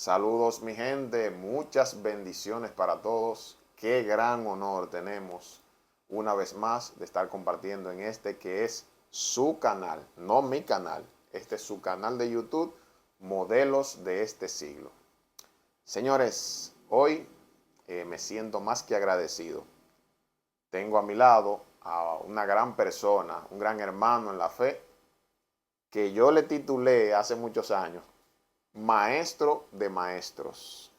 Saludos mi gente, muchas bendiciones para todos. Qué gran honor tenemos una vez más de estar compartiendo en este que es su canal, no mi canal. Este es su canal de YouTube, Modelos de este siglo. Señores, hoy me siento más que agradecido. Tengo a mi lado a una gran persona, un gran hermano en la fe, que yo le titulé hace muchos años maestro de maestros.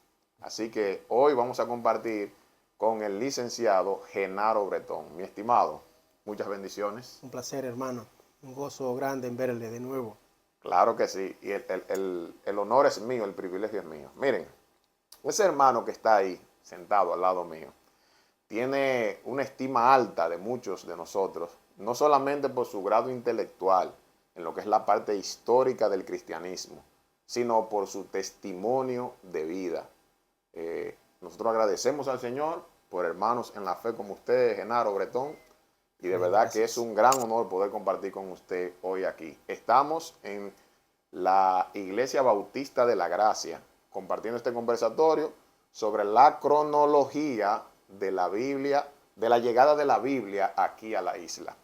Así que hoy vamos a compartir con el licenciado Genaro Bretón. Mi estimado, muchas bendiciones. Un placer, hermano. Un gozo grande en verle de nuevo. Claro que sí, y el honor es mío, el privilegio es mío. Miren, ese hermano que está ahí, sentado al lado mío, tiene una estima alta de muchos de nosotros, no solamente por su grado intelectual, en lo que es la parte histórica del cristianismo, sino por su testimonio de vida. Nosotros agradecemos al Señor por hermanos en la fe como usted, Genaro Bretón, y de verdad que es un gran honor poder compartir con usted hoy aquí. Estamos en la Iglesia Bautista de la Gracia, compartiendo este conversatorio sobre la cronología de la Biblia, de la llegada de la Biblia aquí a la isla.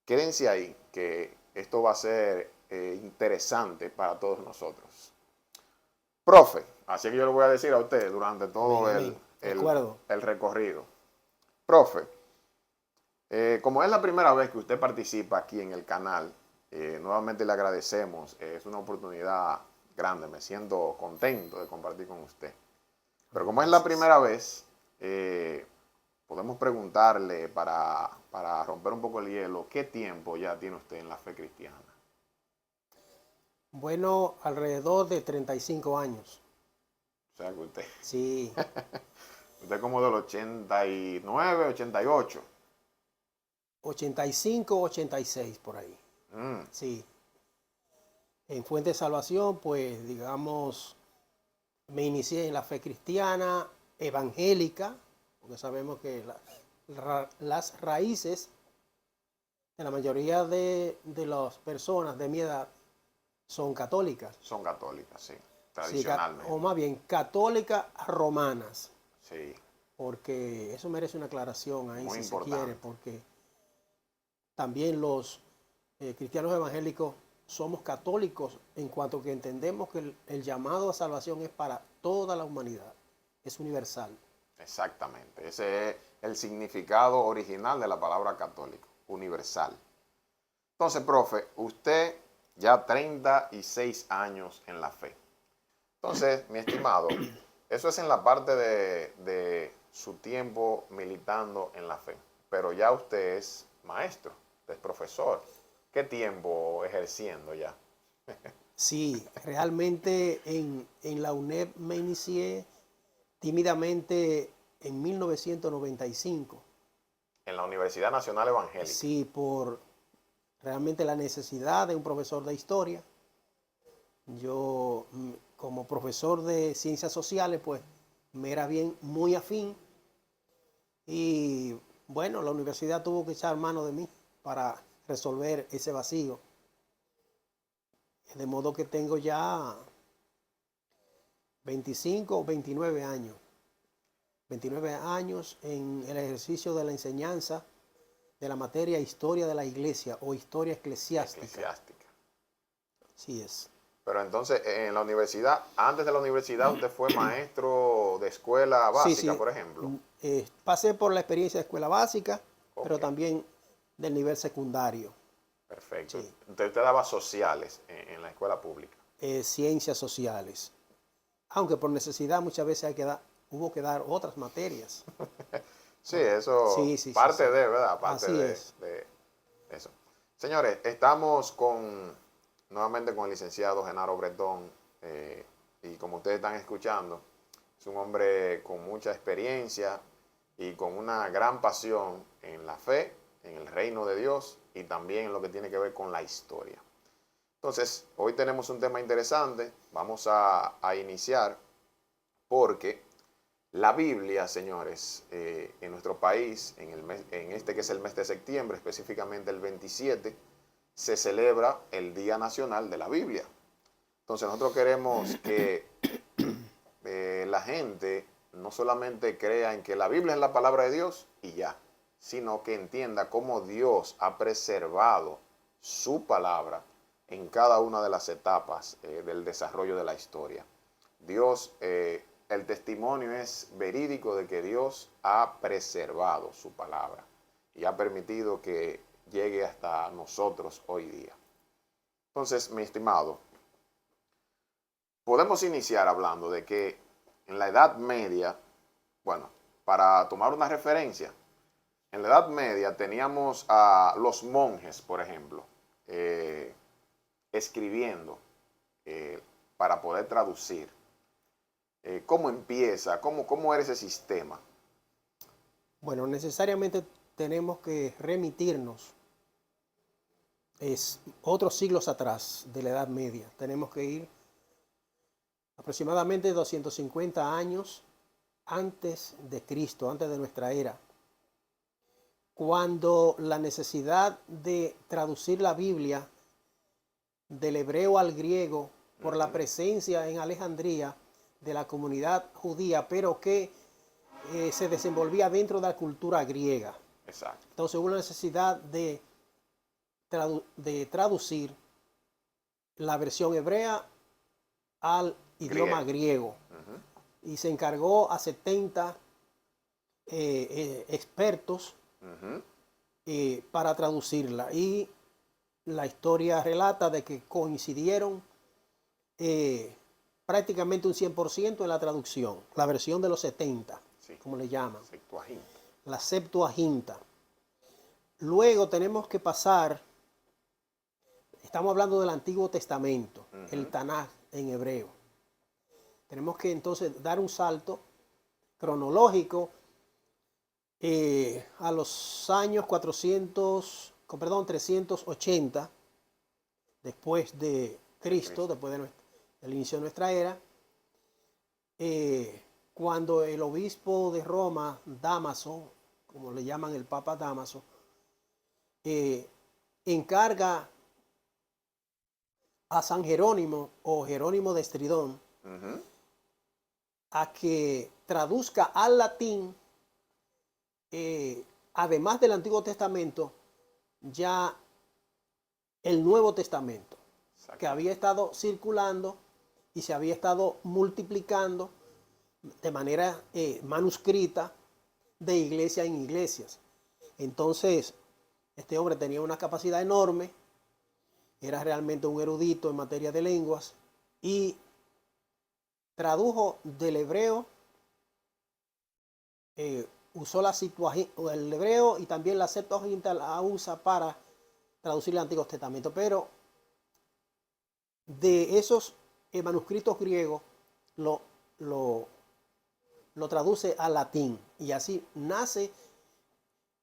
Quédense ahí, que esto va a ser interesante para todos nosotros. Profe, así que yo le voy a decir a usted durante todo el recorrido. Profe, como es la primera vez que usted participa aquí en el canal, nuevamente le agradecemos. Es una oportunidad grande, me siento contento de compartir con usted. Pero como es la primera vez, podemos preguntarle para romper un poco el hielo, ¿qué tiempo ya tiene usted en la fe cristiana? Bueno, alrededor de 35 años. O sea que usted... Sí. Usted como del 89, 88. 85, 86 por ahí. Sí. En Fuente de Salvación, pues, digamos, me inicié en la fe cristiana, evangélica, porque sabemos que las raíces de la mayoría de las personas de mi edad son católicas. Son católicas, sí, tradicionalmente. Sí, o más bien, católicas romanas. Sí. Porque eso merece una aclaración ahí, muy si importante. se quiere, porque también los cristianos evangélicos somos católicos en cuanto que entendemos que el llamado a salvación es para toda la humanidad, es universal. Exactamente, ese es el significado original de la palabra católico, universal. Entonces, profe, usted ya 36 años en la fe. Entonces, mi estimado, eso es en la parte de su tiempo militando en la fe, pero ya usted es maestro, usted es profesor. ¿Qué tiempo ejerciendo ya? Sí, realmente en la UNED me inicié tímidamente en 1995. En la Universidad Nacional Evangélica. Sí, por realmente la necesidad de un profesor de historia. Yo, como profesor de ciencias sociales, pues me era bien muy afín. Y bueno, la universidad tuvo que echar mano de mí para resolver ese vacío. De modo que tengo ya 25 o 29 años. 29 años en el ejercicio de la enseñanza de la materia Historia de la Iglesia o Historia Eclesiástica. Así es. Pero entonces, en la universidad, antes de la universidad, usted fue maestro de escuela básica, sí. por ejemplo. Pasé por la experiencia de escuela básica, pero también del nivel secundario. Perfecto. Sí. Usted daba sociales en la escuela pública. Ciencias sociales. Aunque por necesidad muchas veces hubo que dar otras materias. Sí, eso parte de, ¿verdad? Parte Así de eso. Señores, estamos nuevamente con el licenciado Genaro Bretón, y como ustedes están escuchando, es un hombre con mucha experiencia y con una gran pasión en la fe, en el reino de Dios y también en lo que tiene que ver con la historia. Entonces, hoy tenemos un tema interesante, vamos a iniciar porque la Biblia, señores, en nuestro país, en este que es el mes de septiembre, específicamente el 27, se celebra el Día Nacional de la Biblia. Entonces nosotros queremos que la gente no solamente crea en que la Biblia es la palabra de Dios y ya, sino que entienda cómo Dios ha preservado su palabra en cada una de las etapas del desarrollo de la historia. Dios, el testimonio es verídico de que Dios ha preservado su palabra y ha permitido que llegue hasta nosotros hoy día. Entonces, mi estimado, podemos iniciar hablando de que en la Edad Media, bueno, para tomar una referencia, en la Edad Media teníamos a los monjes, por ejemplo, escribiendo para poder traducir. ¿Cómo empieza? ¿Cómo era ese sistema? Bueno, necesariamente tenemos que remitirnos otros siglos atrás de la Edad Media. Tenemos que ir aproximadamente 250 años antes de Cristo, antes de nuestra era, cuando la necesidad de traducir la Biblia del hebreo al griego por la presencia en Alejandría de la comunidad judía, pero que se desenvolvía dentro de la cultura griega. Exacto. Entonces hubo una necesidad de traducir la versión hebrea al idioma griego. Y se encargó a 70 expertos para traducirla. Y la historia relata de que coincidieron prácticamente un 100% en la traducción, la versión de los 70, sí, como le llaman. Septuaginta. La Septuaginta. Luego tenemos que pasar, estamos hablando del Antiguo Testamento, el Tanaj en hebreo. Tenemos que entonces dar un salto cronológico a los años 380 después de Cristo, después del inicio de nuestra era, cuando el obispo de Roma, Dámaso, como le llaman el Papa Dámaso, encarga a San Jerónimo o Jerónimo de Estridón a que traduzca al latín, además del Antiguo Testamento, ya el Nuevo Testamento, que había estado circulando y se había estado multiplicando de manera manuscrita de iglesia en iglesias. Entonces, este hombre tenía una capacidad enorme, era realmente un erudito en materia de lenguas y tradujo del hebreo, usó el hebreo y también la Septuaginta la usa para traducir el Antiguo Testamento, pero de esos manuscritos griegos lo traduce al latín y así nace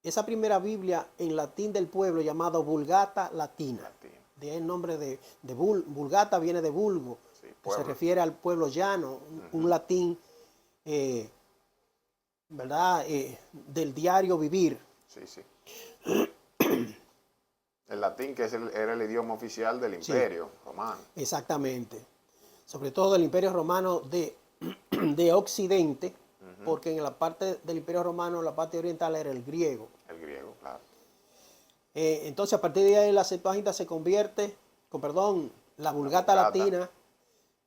esa primera Biblia en latín del pueblo llamada Vulgata Latina. De ahí el nombre de Vulgata viene de vulgo, sí, que se refiere al pueblo llano, un latín, ¿verdad? Del diario vivir. Sí, sí. El latín que era el idioma oficial del Imperio Romano. Exactamente. Sobre todo del Imperio Romano de Occidente, porque en la parte del Imperio Romano, la parte oriental era el griego. El griego, claro. Entonces, a partir de ahí, la Septuaginta se convierte, la Vulgata Latina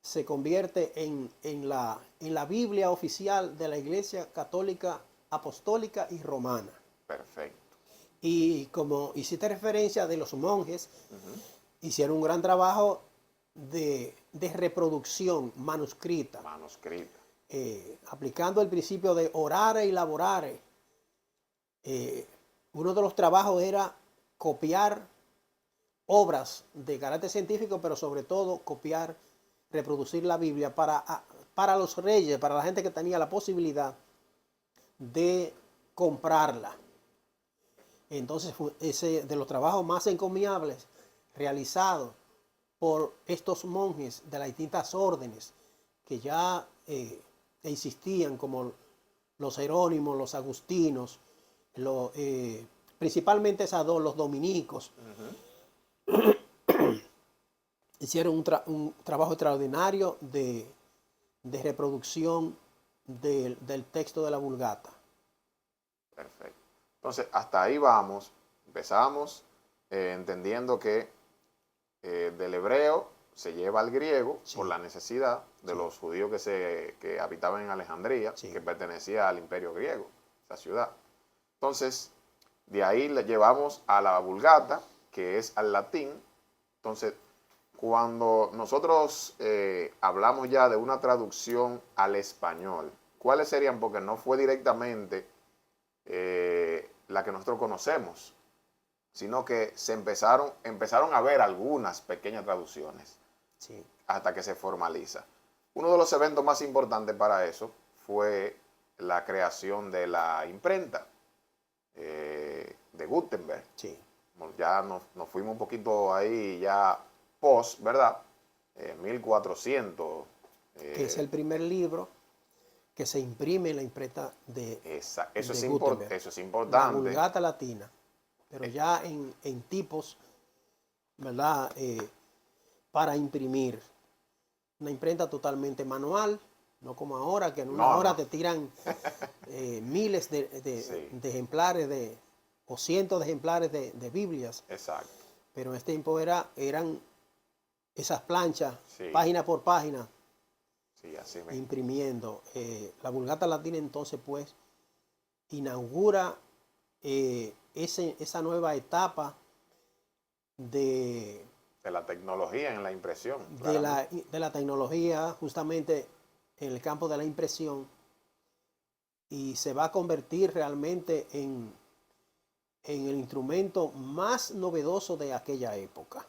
se convierte en la Biblia oficial de la Iglesia Católica, Apostólica y Romana. Perfecto. Y como hiciste referencia de los monjes, hicieron un gran trabajo de reproducción manuscrita. Aplicando el principio de orare y laborare. Uno de los trabajos era copiar obras de carácter científico, pero sobre todo reproducir la Biblia para los reyes, para la gente que tenía la posibilidad de comprarla. Entonces fue ese de los trabajos más encomiables realizados por estos monjes de las distintas órdenes que ya existían, como los jerónimos, los agustinos, principalmente esas dos, los dominicos. Hicieron un trabajo extraordinario de de reproducción del texto de la Vulgata. Perfecto. Entonces, hasta ahí vamos. Empezamos entendiendo que del hebreo se lleva al griego Sí. por la necesidad de Sí. los judíos que habitaban en Alejandría, Sí. que pertenecía al imperio griego, esa ciudad. Entonces, de ahí le llevamos a la Vulgata, que es al latín. Entonces, cuando nosotros hablamos ya de una traducción al español, ¿cuáles serían? Porque no fue directamente la que nosotros conocemos, sino que empezaron a ver algunas pequeñas traducciones Sí. hasta que se formaliza. Uno de los eventos más importantes para eso fue la creación de la imprenta de Gutenberg. Sí. Ya nos fuimos un poquito ahí ya post, ¿verdad? 1400. Que es el primer libro que se imprime en la imprenta de Eso de es Gutenberg. eso es La importante. Vulgata latina, pero ya en tipos, ¿verdad? Para imprimir. Una imprenta totalmente manual, no como ahora, que en una hora te tiran miles Sí. de ejemplares o cientos de ejemplares de Biblias. Exacto. Pero en este tiempo eran esas planchas, Sí. página por página, Sí, así mismo. imprimiendo. La Vulgata latina entonces pues inaugura esa nueva etapa de la tecnología en la impresión. de la tecnología justamente en el campo de la impresión, y se va a convertir realmente en el instrumento más novedoso de aquella época.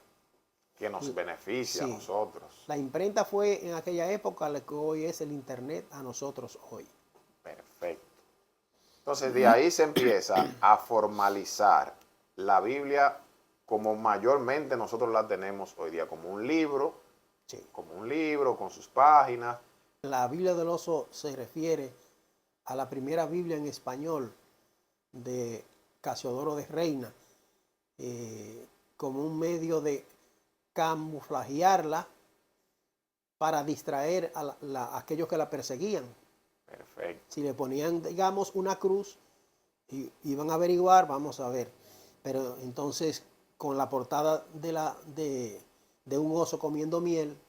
Que nos beneficia Sí. a nosotros. La imprenta fue en aquella época lo que hoy es el Internet a nosotros hoy. Perfecto. Entonces de ahí se empieza a formalizar la Biblia como mayormente nosotros la tenemos hoy día, como un libro, Sí. con sus páginas. La Biblia del Oso se refiere a la primera Biblia en español de Casiodoro de Reina, como un medio de camuflajearla para distraer a aquellos que la perseguían. Perfecto. Si le ponían, digamos, una cruz, y iban a averiguar, vamos a ver. Pero entonces, con la portada de un oso comiendo miel,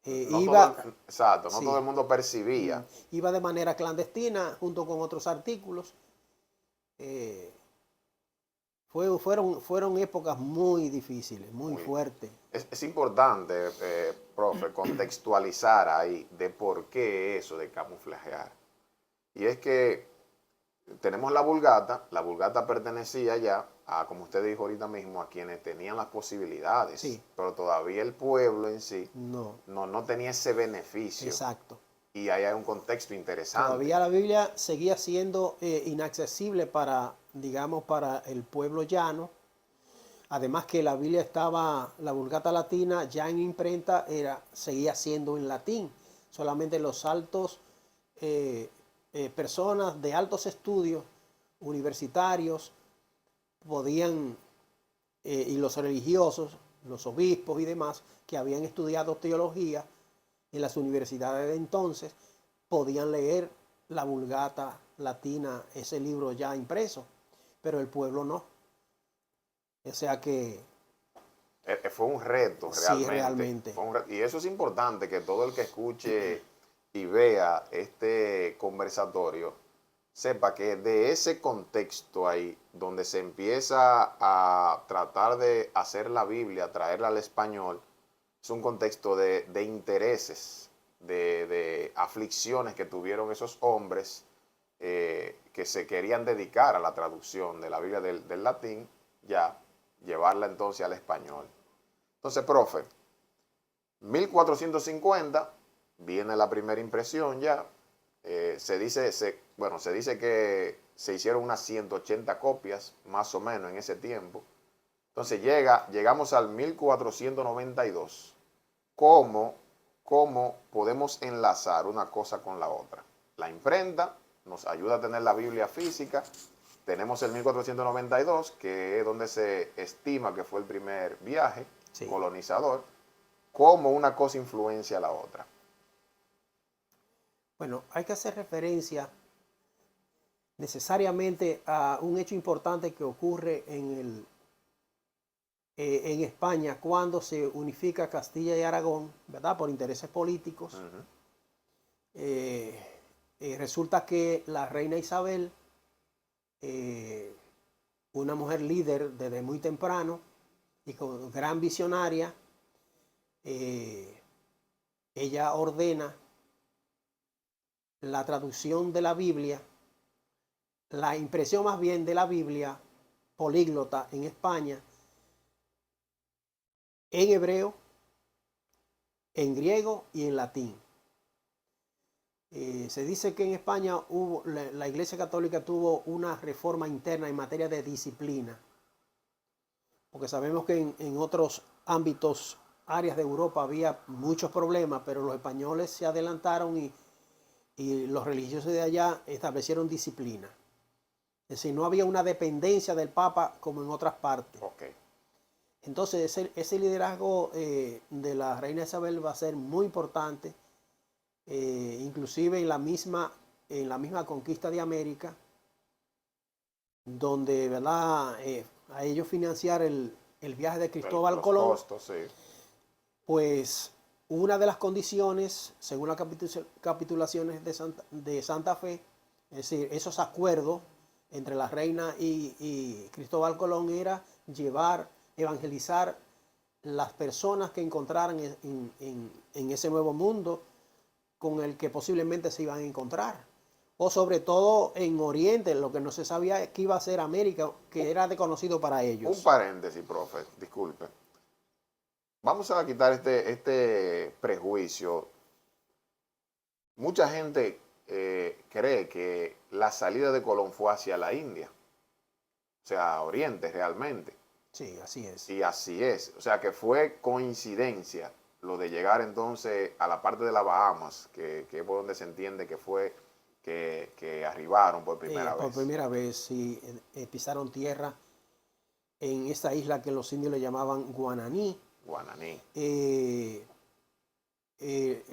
Exacto, no sí, todo el mundo percibía. iba de manera clandestina junto con otros artículos. Fueron épocas muy difíciles, muy fuertes. Es importante, profe, contextualizar ahí de por qué eso de camuflajear. Y es que tenemos la Vulgata pertenecía ya a, como usted dijo ahorita mismo, a quienes tenían las posibilidades, Sí. pero todavía el pueblo en sí No, no tenía ese beneficio. exacto. Y ahí hay un contexto interesante. Todavía la Biblia seguía siendo inaccesible digamos, para el pueblo llano. Además que la Biblia la Vulgata latina ya en imprenta seguía siendo en latín. Solamente los altos, personas de altos estudios universitarios podían, y los religiosos, los obispos y demás, que habían estudiado teología en las universidades de entonces, podían leer la Vulgata latina, ese libro ya impreso, pero el pueblo no. O sea que Fue un reto sí, realmente. realmente. Y eso es importante, que todo el que escuche y vea este conversatorio sepa que de ese contexto ahí, donde se empieza a tratar de hacer la Biblia, traerla al español, es un contexto de intereses, de aflicciones que tuvieron esos hombres que se querían dedicar a la traducción de la Biblia del latín, ya llevarla entonces al español. Entonces, profe, 1450 viene la primera impresión ya. Se dice que se hicieron unas 180 copias, más o menos, en ese tiempo. Entonces llegamos al 1492. ¿Cómo podemos enlazar una cosa con la otra? La imprenta nos ayuda a tener la Biblia física. Tenemos el 1492, que es donde se estima que fue el primer viaje Sí. colonizador. ¿Cómo una cosa influencia a la otra? Bueno, hay que hacer referencia necesariamente a un hecho importante que ocurre en España cuando se unifica Castilla y Aragón, ¿verdad? Por intereses políticos. Resulta que la reina Isabel, una mujer líder desde muy temprano y con gran visionaria, ella ordena la traducción de la Biblia, la impresión más bien de la Biblia políglota en España, en hebreo, en griego y en latín. Se dice que en España la Iglesia Católica tuvo una reforma interna en materia de disciplina, porque sabemos que en otros ámbitos, áreas de Europa había muchos problemas, pero los españoles se adelantaron y los religiosos de allá establecieron disciplina. Es decir, no había una dependencia del Papa como en otras partes. Okay. Entonces ese liderazgo de la reina Isabel va a ser muy importante, inclusive en la misma conquista de América, donde, ¿verdad? A ellos financiar el viaje de Cristóbal Colón, costos, sí. Pues una de las condiciones, según las capitulaciones de Santa Fe, es decir, esos acuerdos entre la reina y Cristóbal Colón era evangelizar las personas que encontraran en ese nuevo mundo con el que posiblemente se iban a encontrar. O sobre todo en Oriente, lo que no se sabía que iba a ser América, que era desconocido para ellos. Un paréntesis, profe, disculpe. Vamos a quitar este prejuicio. Mucha gente cree que la salida de Colón fue hacia la India, o sea, Oriente realmente. Sí, así es. Y así es, o sea que fue coincidencia lo de llegar entonces a la parte de las Bahamas, que es por donde se entiende que fue que arribaron por primera vez. Por primera vez, sí, pisaron tierra en esa isla que los indios le llamaban Guananí. Guananí.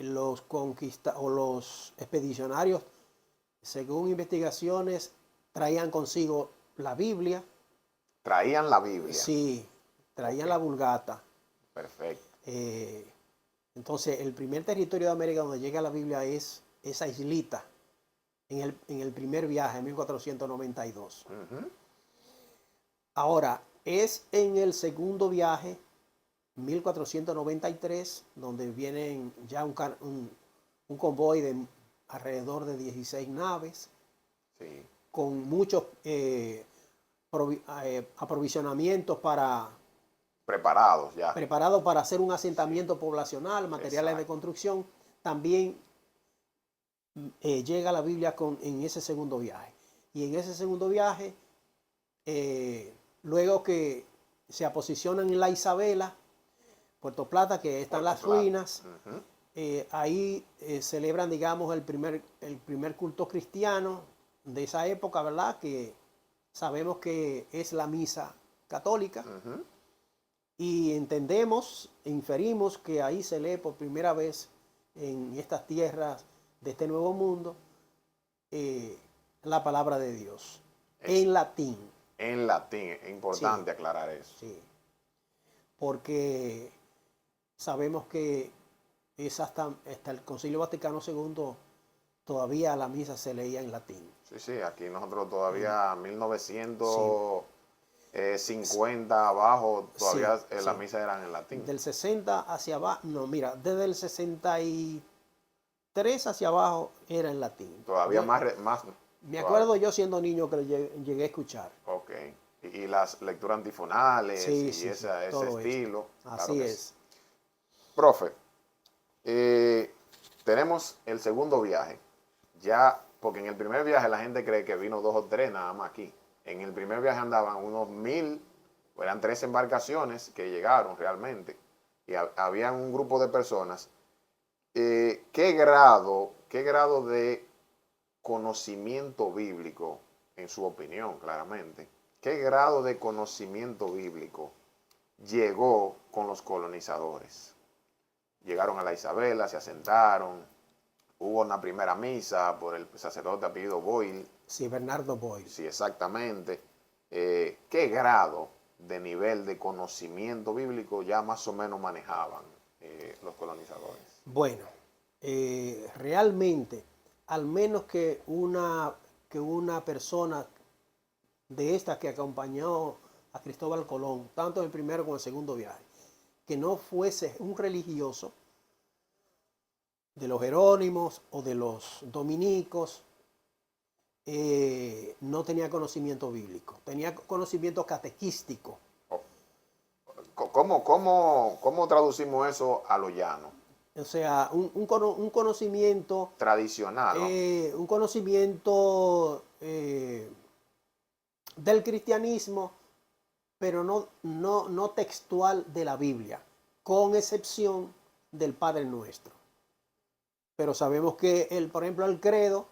Los expedicionarios, según investigaciones, traían consigo la Biblia. Traían la Biblia. Sí, traían la Vulgata. Perfecto. Entonces, el primer territorio de América donde llega la Biblia es esa islita, en el primer viaje, en 1492. Ahora, es en el segundo viaje, 1493, donde vienen ya un convoy de alrededor de 16 naves, sí, con muchos aprovisionamientos preparados para hacer un asentamiento poblacional, materiales de construcción. También llega la Biblia en ese segundo viaje. Y en ese segundo viaje, luego que se aposicionan en la Isabela, Puerto Plata, que están las ruinas, ahí celebran, digamos, el primer culto cristiano de esa época, ¿verdad? Que sabemos que es la misa católica. Y inferimos que ahí se lee por primera vez en estas tierras de este nuevo mundo la palabra de Dios en latín. En latín, es importante aclarar eso. Sí, porque sabemos que es hasta el Concilio Vaticano II todavía la misa se leía en latín. Sí, aquí nosotros todavía 1950 abajo, todavía las misas eran en latín. Del 60 hacia abajo, no, mira, desde el 63 hacia abajo era en latín. Todavía más. Me acuerdo yo siendo niño que lo llegué a escuchar. Ok. Y las lecturas antifonales ese estilo. Así claro es. Sí. Profe, tenemos el segundo viaje. Ya, porque en el primer viaje la gente cree que vino 2 o 3 nada más aquí. En el primer viaje andaban unos 1000, eran 3 embarcaciones que llegaron realmente. Y había un grupo de personas. ¿Qué grado de conocimiento bíblico, en su opinión, claramente, qué grado de conocimiento bíblico llegó con los colonizadores? Llegaron a la Isabela, se asentaron, hubo una primera misa por el sacerdote apellido Boyle. Sí, Bernardo Boyle. Sí, exactamente. ¿Qué grado de nivel de conocimiento bíblico ya más o menos manejaban los colonizadores? Bueno, realmente, al menos que una persona de estas que acompañó a Cristóbal Colón, tanto en el primero como en el segundo viaje, que no fuese un religioso de los jerónimos o de los dominicos, no tenía conocimiento bíblico, tenía conocimiento catequístico. ¿Cómo traducimos eso a lo llano? O sea, un conocimiento Tradicional, ¿no? un conocimiento del cristianismo, pero no textual de la Biblia, con excepción del Padre Nuestro. Pero sabemos que, por ejemplo, el credo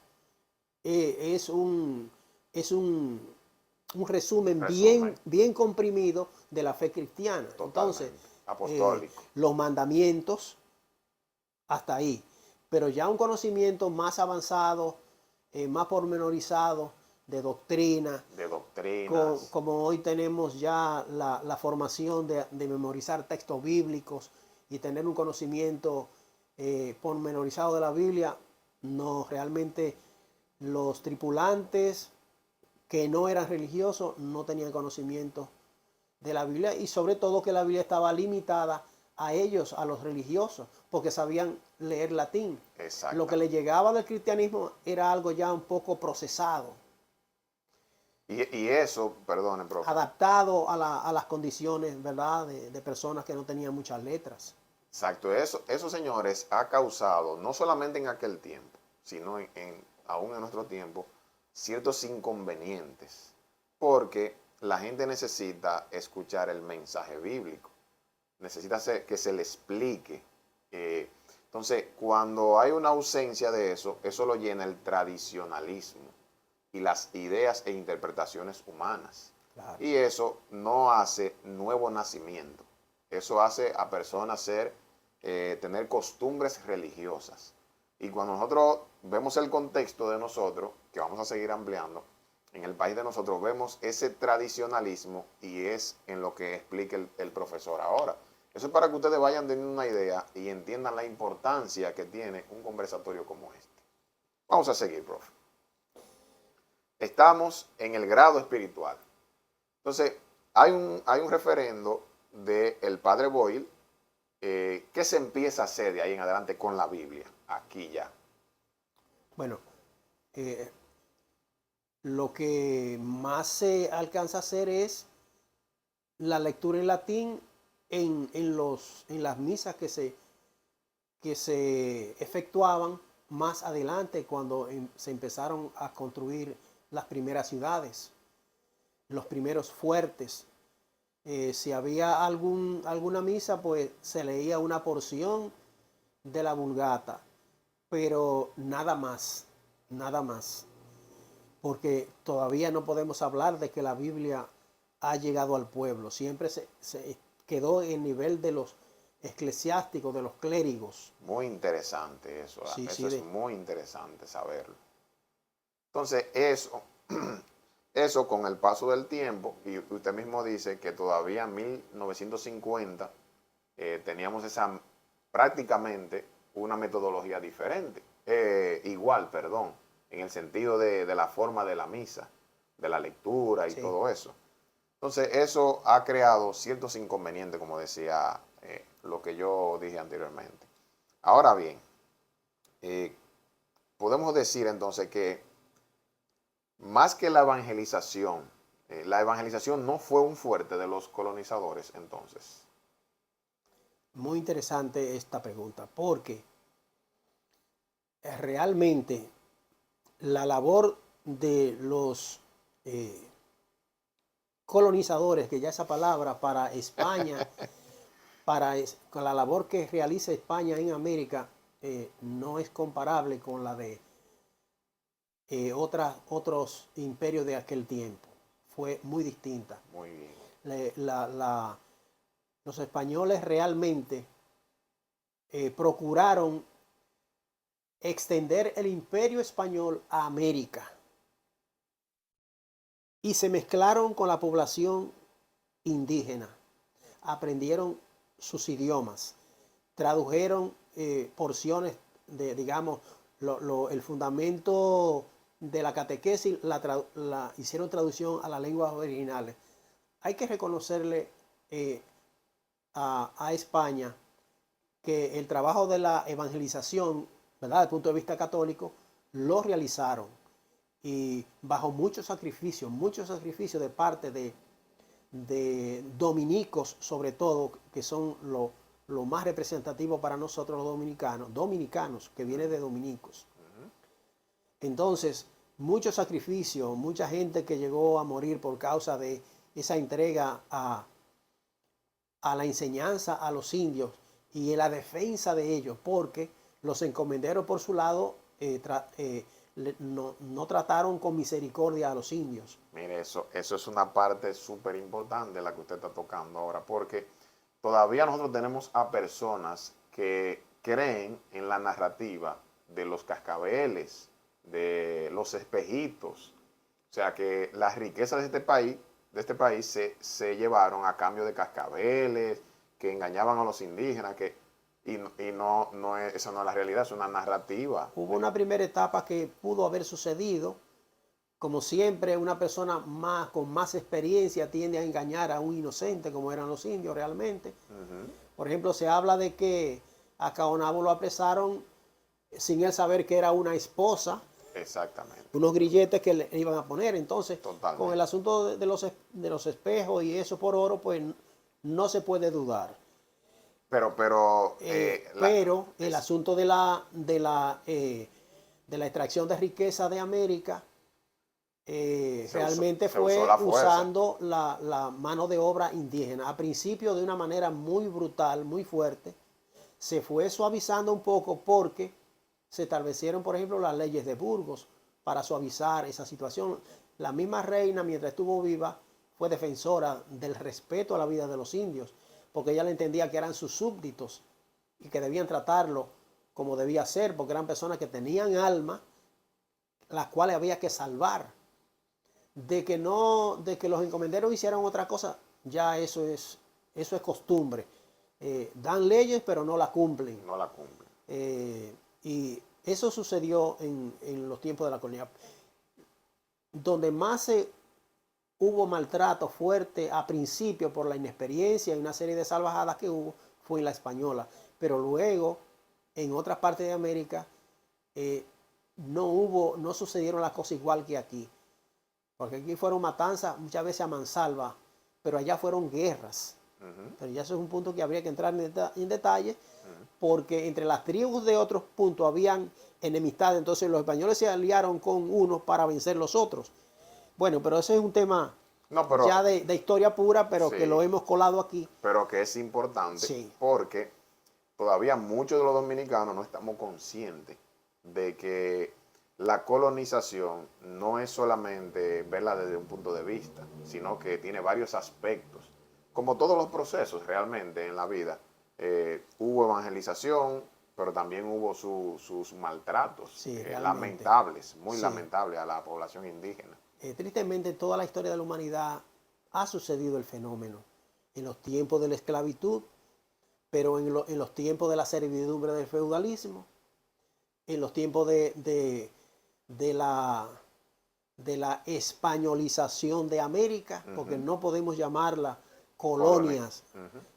es un resumen bien comprimido de la fe cristiana. Totalmente. Entonces, apostólico. los mandamientos, hasta ahí. Pero ya un conocimiento más avanzado, más pormenorizado, de doctrina. De doctrinas. Como hoy tenemos ya la formación de memorizar textos bíblicos y tener un conocimiento pormenorizado de la Biblia, no, realmente los tripulantes que no eran religiosos no tenían conocimiento de la Biblia, y sobre todo que la Biblia estaba limitada a ellos, a los religiosos, porque sabían leer latín. Lo que le llegaba del cristianismo era algo ya un poco procesado. Y eso, perdone, profe. Adaptado a las condiciones, ¿verdad?, de personas que no tenían muchas letras. Exacto, eso, señores, ha causado, no solamente en aquel tiempo, sino aún en nuestro tiempo, ciertos inconvenientes, porque la gente necesita escuchar el mensaje bíblico, necesita que se le explique. Entonces, cuando hay una ausencia de eso, eso lo llena el tradicionalismo y las ideas e interpretaciones humanas. Claro. Y eso no hace nuevo nacimiento. Eso hace a personas tener costumbres religiosas. Y cuando nosotros vemos el contexto de nosotros, que vamos a seguir ampliando, en el país de nosotros vemos ese tradicionalismo, y es en lo que explica el profesor ahora. Eso es para que ustedes vayan teniendo una idea y entiendan la importancia que tiene un conversatorio como este. Vamos a seguir, profe. Estamos en el grado espiritual. Entonces, hay un referendo del padre Boyle. ¿Qué se empieza a hacer de ahí en adelante con la Biblia? Aquí ya. Bueno, lo que más se alcanza a hacer es la lectura en latín en las misas que se efectuaban más adelante, cuando se empezaron a construir las primeras ciudades, los primeros fuertes. Si había alguna misa, pues se leía una porción de la Vulgata, pero nada más, porque todavía no podemos hablar de que la Biblia ha llegado al pueblo. Siempre se quedó en el nivel de los eclesiásticos, de los clérigos. Muy interesante eso. Sí, eso es muy interesante saberlo. Entonces, eso con el paso del tiempo, y usted mismo dice que todavía en 1950 teníamos prácticamente una metodología diferente. Igual, en el sentido de la forma de la misa, de la lectura y todo eso. Entonces, eso ha creado ciertos inconvenientes, como decía lo que yo dije anteriormente. Ahora bien, podemos decir entonces que más que la evangelización no fue un fuerte de los colonizadores entonces. Muy interesante esta pregunta, porque realmente la labor de los colonizadores, que ya esa palabra para España, con la labor que realiza España en América, no es comparable con la de otros imperios de aquel tiempo. Fue muy distinta. Muy bien. Los españoles realmente procuraron extender el imperio español a América. Y se mezclaron con la población indígena. Aprendieron sus idiomas. Tradujeron porciones de, digamos, el fundamento de la catequesis, hicieron traducción a las lenguas originales. Hay que reconocerle a España que el trabajo de la evangelización, ¿verdad?, desde el punto de vista católico, lo realizaron. Y bajo mucho sacrificio de parte de dominicos, sobre todo, que son lo más representativo para nosotros los dominicanos, que viene de dominicos. Entonces, mucho sacrificio, mucha gente que llegó a morir por causa de esa entrega a la enseñanza a los indios y en la defensa de ellos, porque los encomenderos por su lado no trataron con misericordia a los indios. Mire, eso es una parte súper importante la que usted está tocando ahora, porque todavía nosotros tenemos a personas que creen en la narrativa de los cascabeles, de los espejitos. O sea, que las riquezas de este país se llevaron a cambio de cascabeles, que engañaban a los indígenas, y no es, esa no es la realidad, es una narrativa. Hubo una primera etapa que pudo haber sucedido. Como siempre, una persona con más experiencia tiende a engañar a un inocente, como eran los indios realmente. Por ejemplo, se habla de que a Caonabo lo apresaron sin él saber que era una esposa. Exactamente. Unos grilletes que le iban a poner. Entonces, Totalmente. con el asunto de los espejos y eso por oro, pues no se puede dudar. Pero el asunto de la extracción de riqueza de América realmente fue usando la mano de obra indígena. A principio de una manera muy brutal, muy fuerte. Se fue suavizando un poco porque se establecieron, por ejemplo, las leyes de Burgos para suavizar esa situación. La misma reina, mientras estuvo viva, fue defensora del respeto a la vida de los indios, porque ella le entendía que eran sus súbditos y que debían tratarlo como debía ser, porque eran personas que tenían alma, las cuales había que salvar. De que los encomenderos hicieran otra cosa, ya eso es costumbre. Dan leyes, pero no la cumplen. No la cumplen. Y eso sucedió en los tiempos de la colonia. Donde más hubo maltrato fuerte a principio por la inexperiencia y una serie de salvajadas que hubo, fue en la española. Pero luego, en otras partes de América, no sucedieron las cosas igual que aquí. Porque aquí fueron matanzas, muchas veces a mansalva, pero allá fueron guerras. Pero ya eso es un punto que habría que entrar en detalle, porque entre las tribus de otros puntos habían enemistad. Entonces los españoles se aliaron con unos para vencer los otros. Bueno, pero ese es un tema ya de historia pura, pero sí, que lo hemos colado aquí. Pero que es importante, sí, porque todavía muchos de los dominicanos no estamos conscientes de que la colonización no es solamente verla desde un punto de vista, sino que tiene varios aspectos. Como todos los procesos realmente en la vida, hubo evangelización, pero también hubo sus maltratos, sí, lamentables, muy, sí, lamentables a la población indígena. Tristemente, en toda la historia de la humanidad ha sucedido el fenómeno. En los tiempos de la esclavitud, pero en los tiempos de la servidumbre del feudalismo, en los tiempos de la españolización de América, porque no podemos llamarla colonias.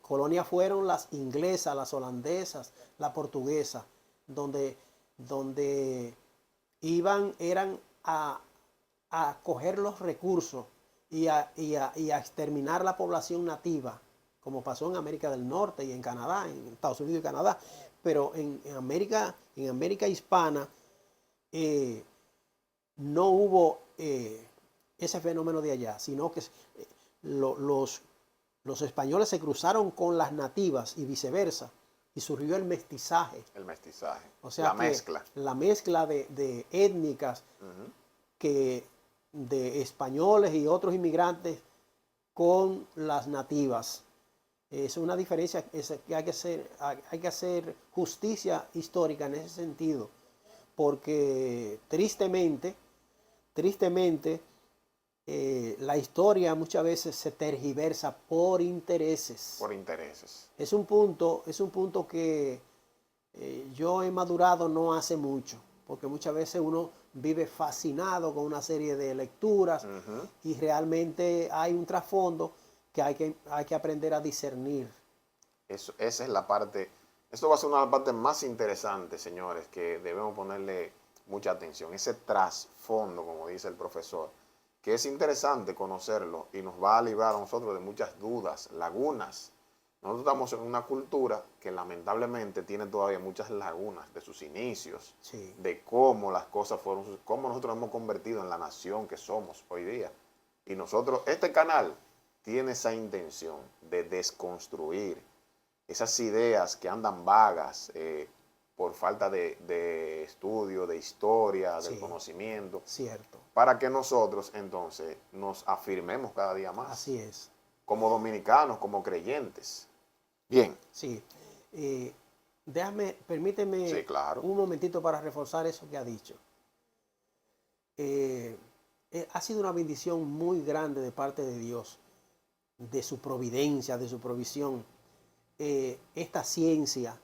Colonias fueron las inglesas, las holandesas, la portuguesa, donde eran a coger los recursos y a exterminar la población nativa, como pasó en América del Norte y en Canadá, en Estados Unidos y Canadá. Pero en América hispana no hubo ese fenómeno de allá, sino que los españoles se cruzaron con las nativas y viceversa, y surgió el mestizaje. El mestizaje, o sea, la mezcla de étnicas de españoles y otros inmigrantes con las nativas. Es una diferencia que hay que hacer justicia histórica en ese sentido, porque tristemente, la historia muchas veces se tergiversa por intereses. Por intereses. Es un punto que yo he madurado no hace mucho, porque muchas veces uno vive fascinado con una serie de lecturas y realmente hay un trasfondo que hay que aprender a discernir. Esa es la parte, esto va a ser una de las partes más interesantes, señores, que debemos ponerle mucha atención. Ese trasfondo, como dice el profesor, que es interesante conocerlo y nos va a librar a nosotros de muchas dudas, lagunas. Nosotros estamos en una cultura que lamentablemente tiene todavía muchas lagunas de sus inicios, Sí. de cómo las cosas fueron, cómo nosotros nos hemos convertido en la nación que somos hoy día. Y nosotros, este canal tiene esa intención de desconstruir esas ideas que andan vagas por falta de estudio, de historia, del conocimiento. Cierto. Para que nosotros entonces nos afirmemos cada día más. Así es. Como dominicanos, como creyentes. Bien. Sí. Permíteme Sí, claro. un momentito para reforzar eso que ha dicho. Ha sido una bendición muy grande de parte de Dios, de su providencia, de su provisión. Esta ciencia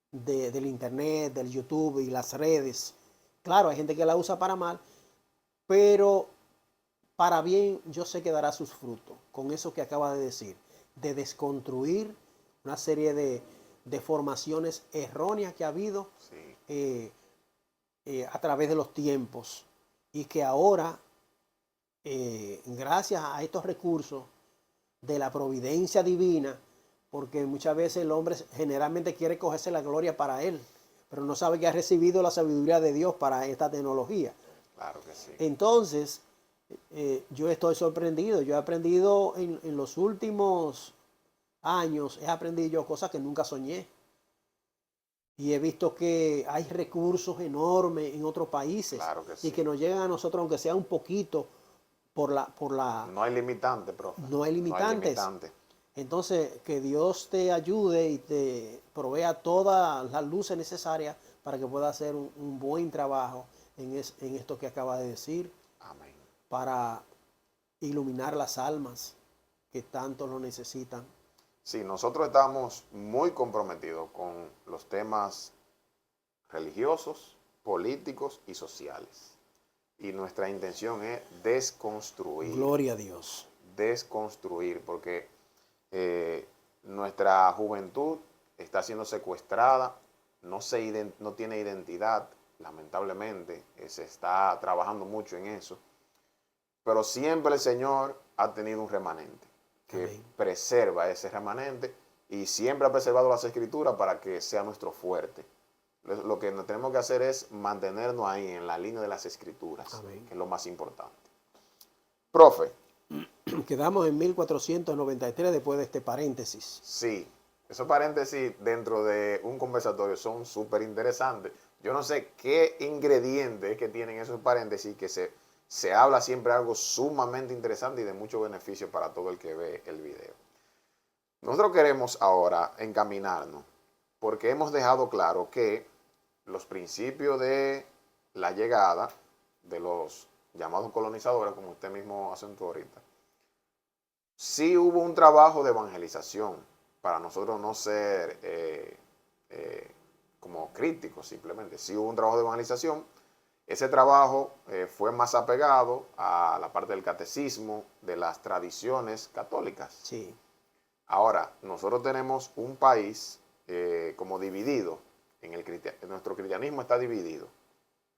del internet, del YouTube y las redes. Claro, hay gente que la usa para mal, pero para bien yo sé que dará sus frutos con eso que acaba de decir, de desconstruir una serie de formaciones erróneas que ha habido a través de los tiempos y que ahora, gracias a estos recursos de la providencia divina, porque muchas veces el hombre generalmente quiere cogerse la gloria para él, pero no sabe que ha recibido la sabiduría de Dios para esta tecnología. Claro que sí. Entonces, yo estoy sorprendido. Yo he aprendido en los últimos años, he aprendido yo cosas que nunca soñé. Y he visto que hay recursos enormes en otros países. Claro que sí. Y que nos llegan a nosotros, aunque sea un poquito, por la... No hay limitante, profe. No hay limitantes. Entonces, que Dios te ayude y te provea todas las luces necesarias para que pueda hacer un buen trabajo en esto que acaba de decir. Amén. Para iluminar las almas que tanto lo necesitan. Sí, nosotros estamos muy comprometidos con los temas religiosos, políticos y sociales. Y nuestra intención es desconstruir. Gloria a Dios. Desconstruir, porque nuestra juventud está siendo secuestrada, no tiene identidad, lamentablemente, se está trabajando mucho en eso, pero siempre el Señor ha tenido un remanente que preserva ese remanente y siempre ha preservado las Escrituras para que sea nuestro fuerte. Lo que tenemos que hacer es mantenernos ahí en la línea de las Escrituras, que es lo más importante. Profe. Quedamos en 1493 después de este paréntesis. Sí, esos paréntesis dentro de un conversatorio son súper interesantes. Yo no sé qué ingredientes que tienen esos paréntesis que se habla siempre algo sumamente interesante y de mucho beneficio para todo el que ve el video. Nosotros queremos ahora encaminarnos porque hemos dejado claro que los principios de la llegada de los llamados colonizadores, como usted mismo acentuó ahorita, sí hubo un trabajo de evangelización para nosotros no ser como críticos simplemente. Sí hubo un trabajo de evangelización. Ese trabajo fue más apegado a la parte del catecismo, de las tradiciones católicas. Sí. Ahora, nosotros tenemos un país como dividido. Nuestro cristianismo está dividido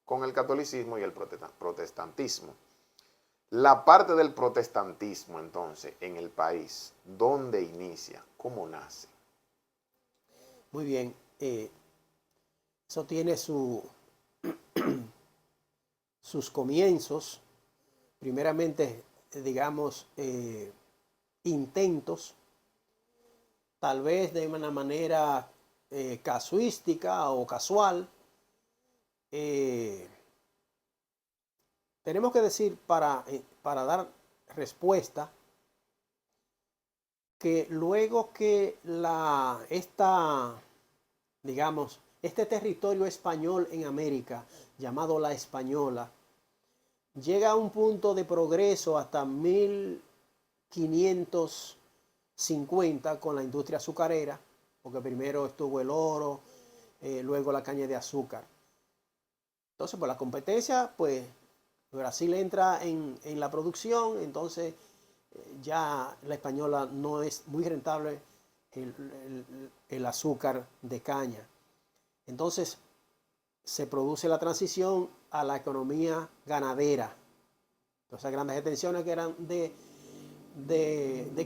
con el catolicismo y el protestantismo. La parte del protestantismo, entonces, en el país, ¿dónde inicia? ¿Cómo nace? Muy bien. Eso tiene sus comienzos. Primeramente, digamos, intentos, tal vez de una manera casuística o casual. Tenemos que decir para dar respuesta que luego que esta, digamos, este territorio español en América, llamado La Española, llega a un punto de progreso hasta 1550 con la industria azucarera, porque primero estuvo el oro, luego la caña de azúcar. Entonces, por la competencia, pues Brasil entra en la producción, entonces ya La Española no es muy rentable el azúcar de caña. Entonces se produce la transición a la economía ganadera. Entonces grandes extensiones que eran de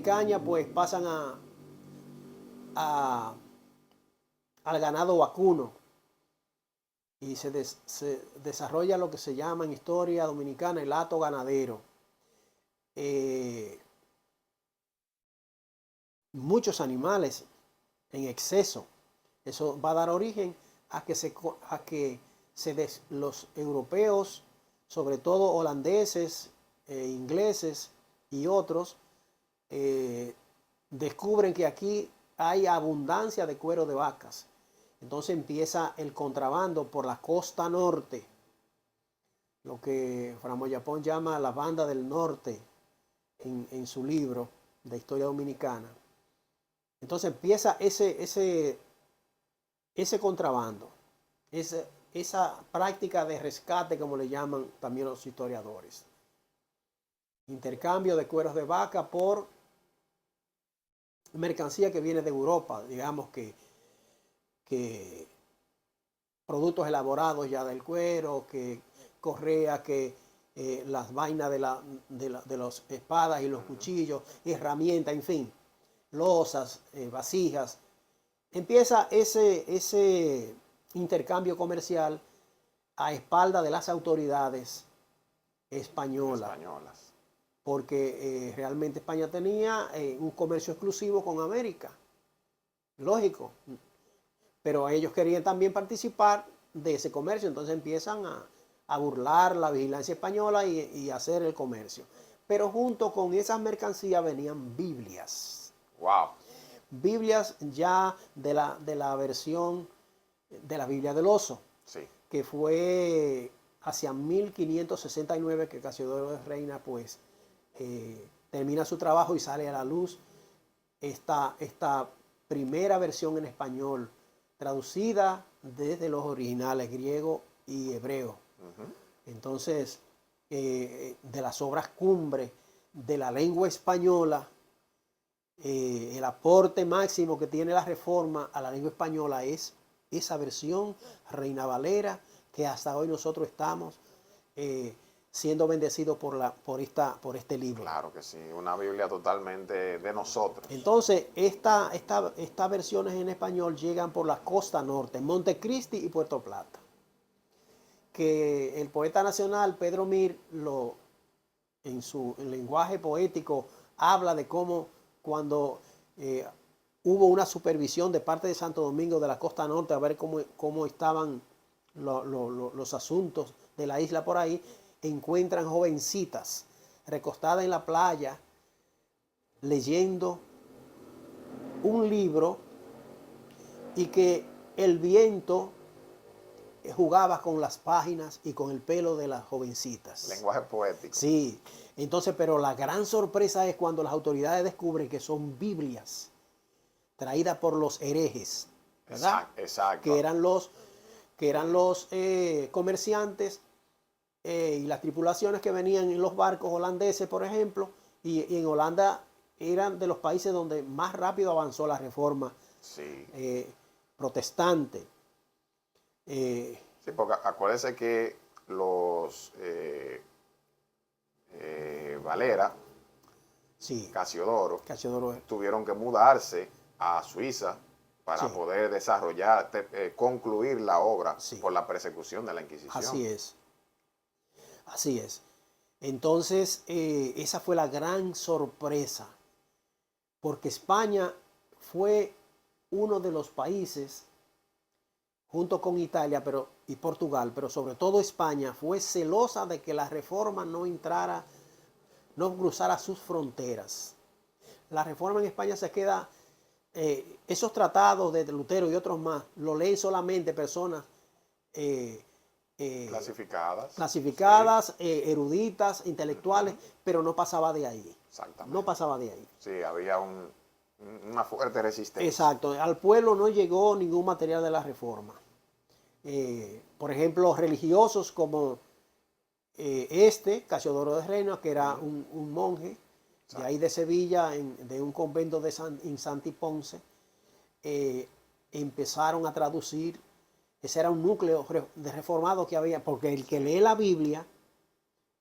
caña, pues pasan al ganado vacuno. Y se desarrolla lo que se llama en historia dominicana el hato ganadero. Muchos animales en exceso. Eso va a dar origen a que los europeos, sobre todo holandeses, ingleses y otros, descubren que aquí hay abundancia de cuero de vacas. Entonces empieza el contrabando por la costa norte, lo que Framoyapón llama la banda del norte en su libro de historia dominicana. Entonces empieza ese contrabando, esa práctica de rescate, como le llaman también los historiadores. Intercambio de cueros de vaca por mercancía que viene de Europa, digamos que productos elaborados ya del cuero, que correa, que las vainas de las espadas y los cuchillos, herramientas, en fin, losas, vasijas. Empieza ese intercambio comercial a espalda de las autoridades españolas. Porque realmente España tenía un comercio exclusivo con América. Lógico. Pero ellos querían también participar de ese comercio, entonces empiezan a burlar la vigilancia española y hacer el comercio. Pero junto con esas mercancías venían Biblias. ¡Wow! Biblias ya de la versión de la Biblia del Oso, sí, que fue hacia 1569 que Casiodoro de Reina pues termina su trabajo y sale a la luz esta primera versión en español, traducida desde los originales griego y hebreo. Entonces, de las obras cumbre de la lengua española, el aporte máximo que tiene la Reforma a la lengua española es esa versión Reina Valera, que hasta hoy nosotros estamos siendo bendecidos por este libro. Claro que sí, una Biblia totalmente de nosotros. Entonces, estas versiones en español llegan por la costa norte, Montecristi y Puerto Plata. Que el poeta nacional Pedro Mir, en su lenguaje poético, habla de cómo cuando hubo una supervisión de parte de Santo Domingo de la costa norte a ver cómo estaban los asuntos de la isla por ahí, encuentran jovencitas recostadas en la playa leyendo un libro y que el viento jugaba con las páginas y con el pelo de las jovencitas. Lenguaje poético. Sí, entonces, pero la gran sorpresa es cuando las autoridades descubren que son Biblias traídas por los herejes, ¿verdad? Exacto. Que eran los comerciantes y las tripulaciones que venían en los barcos holandeses, por ejemplo, y en Holanda eran de los países donde más rápido avanzó la reforma protestante. Sí, porque acuérdense que los Valera, Casiodoro, tuvieron que mudarse a Suiza para poder desarrollar, concluir la obra por la persecución de la Inquisición. Así es. Entonces, esa fue la gran sorpresa, porque España fue uno de los países, junto con Italia y Portugal, pero sobre todo España, fue celosa de que la reforma no cruzara sus fronteras. La reforma en España se queda esos tratados de Lutero y otros más, lo leen solamente personas clasificadas, sí, eruditas, intelectuales, pero no pasaba de ahí. Exactamente. No pasaba de ahí. Sí, había una fuerte resistencia. Exacto. Al pueblo no llegó ningún material de la Reforma. Por ejemplo, religiosos como Casiodoro de Reina, que era un monje de ahí de Sevilla, de un convento en Santi Ponce, empezaron a traducir. Ese era un núcleo de reformados que había, porque el que lee la Biblia,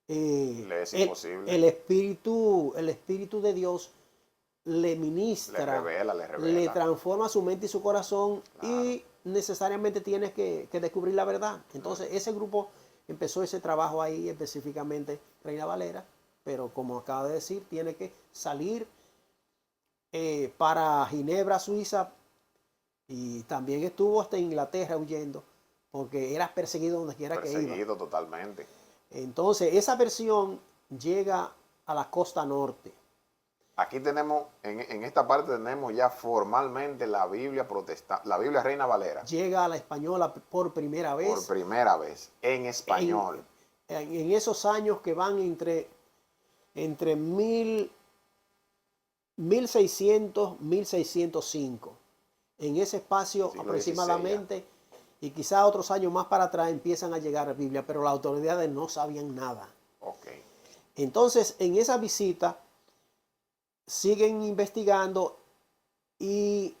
es imposible. El Espíritu de Dios le ministra, le revela, le transforma su mente y su corazón, claro, y necesariamente tienes que descubrir la verdad. Entonces ese grupo empezó ese trabajo ahí, específicamente Reina Valera, pero como acaba de decir, tiene que salir para Ginebra, Suiza, y también estuvo hasta Inglaterra huyendo, porque era perseguido donde quiera que iba. Perseguido totalmente. Entonces esa versión llega a la costa norte. Aquí tenemos, en esta parte tenemos ya formalmente la Biblia protestante, la Biblia Reina Valera. Llega a la española por primera vez. Por primera vez, en español. En esos años que van entre 1600, 1605. En ese espacio aproximadamente, y quizá otros años más para atrás empiezan a llegar a Biblia, pero las autoridades no sabían nada. Okay. Entonces, en esa visita, siguen investigando y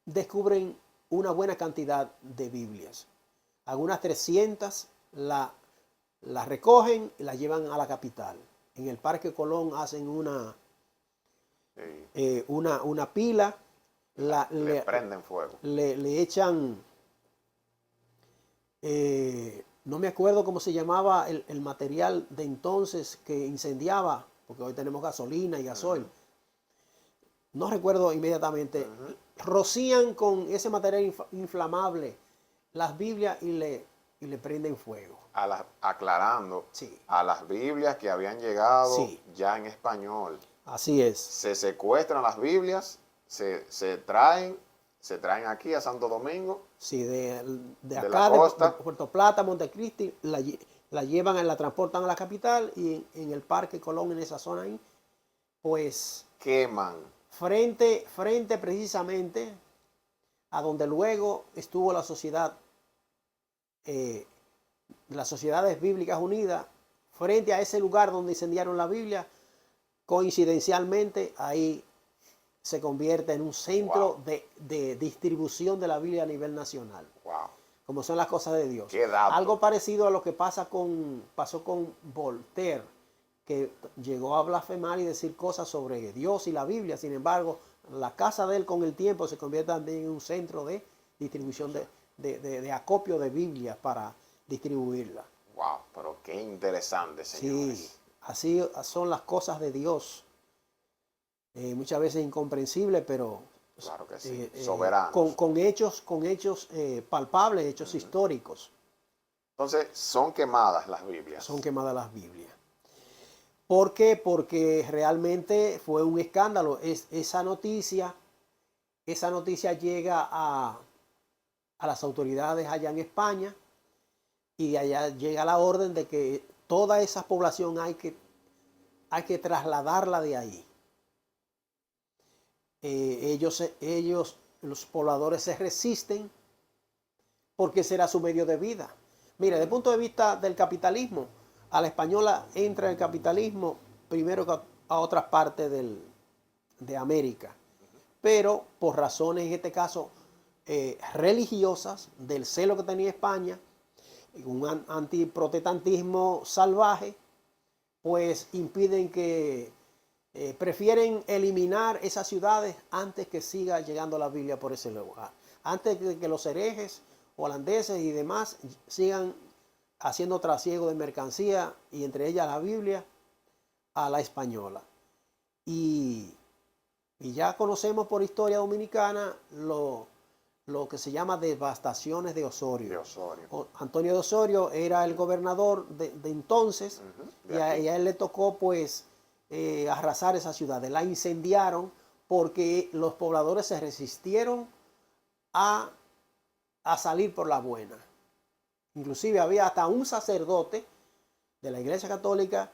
descubren una buena cantidad de Biblias. Algunas 300 la recogen y la llevan a la capital. En el Parque Colón hacen una pila. Le prenden fuego. Le echan, no me acuerdo cómo se llamaba el material de entonces que incendiaba, porque hoy tenemos gasolina y gasoil. No recuerdo inmediatamente. Rocían con ese material inflamable las Biblias y le prenden fuego. Aclarando, sí, a las Biblias que habían llegado, sí, ya en español. Así es. Se secuestran las Biblias, se traen aquí a Santo Domingo. Sí, de acá, de Puerto Plata, Montecristi, la llevan, la transportan a la capital, y en el Parque Colón, en esa zona ahí, pues queman. Frente precisamente a donde luego estuvo la sociedad, las Sociedades Bíblicas Unidas, frente a ese lugar donde incendiaron la Biblia, coincidencialmente ahí se convierte en un centro, wow, de distribución de la Biblia a nivel nacional. Wow. Como son las cosas de Dios. Qué dato. Algo parecido a lo que pasó con Voltaire, que llegó a blasfemar y decir cosas sobre Dios y la Biblia. Sin embargo, la casa de él con el tiempo se convierte también en un centro de distribución de acopio de Biblias para distribuirla. Wow, pero qué interesante, señores. Sí, así son las cosas de Dios. Muchas veces incomprensible, pero claro que sí, soberanos. Con hechos palpables, hechos históricos. Entonces, son quemadas las Biblias. Son quemadas las Biblias. ¿Por qué? Porque realmente fue un escándalo. Esa noticia llega a las autoridades allá en España, y allá llega la orden de que toda esa población hay que trasladarla de ahí. Ellos, los pobladores, se resisten porque será su medio de vida. Mira, desde el punto de vista del capitalismo, a la española entra el capitalismo primero que a otras partes de América, pero por razones, en este caso, religiosas, del celo que tenía España, un antiprotestantismo salvaje, pues impiden que prefieren eliminar esas ciudades antes que siga llegando la Biblia por ese lugar. Antes de que los herejes holandeses y demás sigan haciendo trasiego de mercancía, y entre ellas la Biblia, a la española. Y ya conocemos por historia dominicana lo que se llama devastaciones de Osorio. Antonio de Osorio era el gobernador de entonces, y a él le tocó pues arrasar esas ciudades. La incendiaron porque los pobladores se resistieron a salir por la buena. Inclusive había hasta un sacerdote de la Iglesia Católica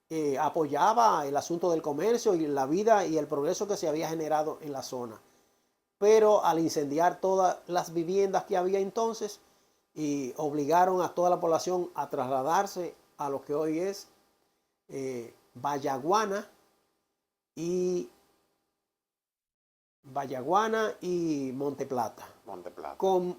que apoyaba el asunto del comercio y la vida y el progreso que se había generado en la zona. Pero al incendiar todas las viviendas que había entonces, y obligaron a toda la población a trasladarse a lo que hoy es Vallaguana y Monte Plata. Monte Plata. Con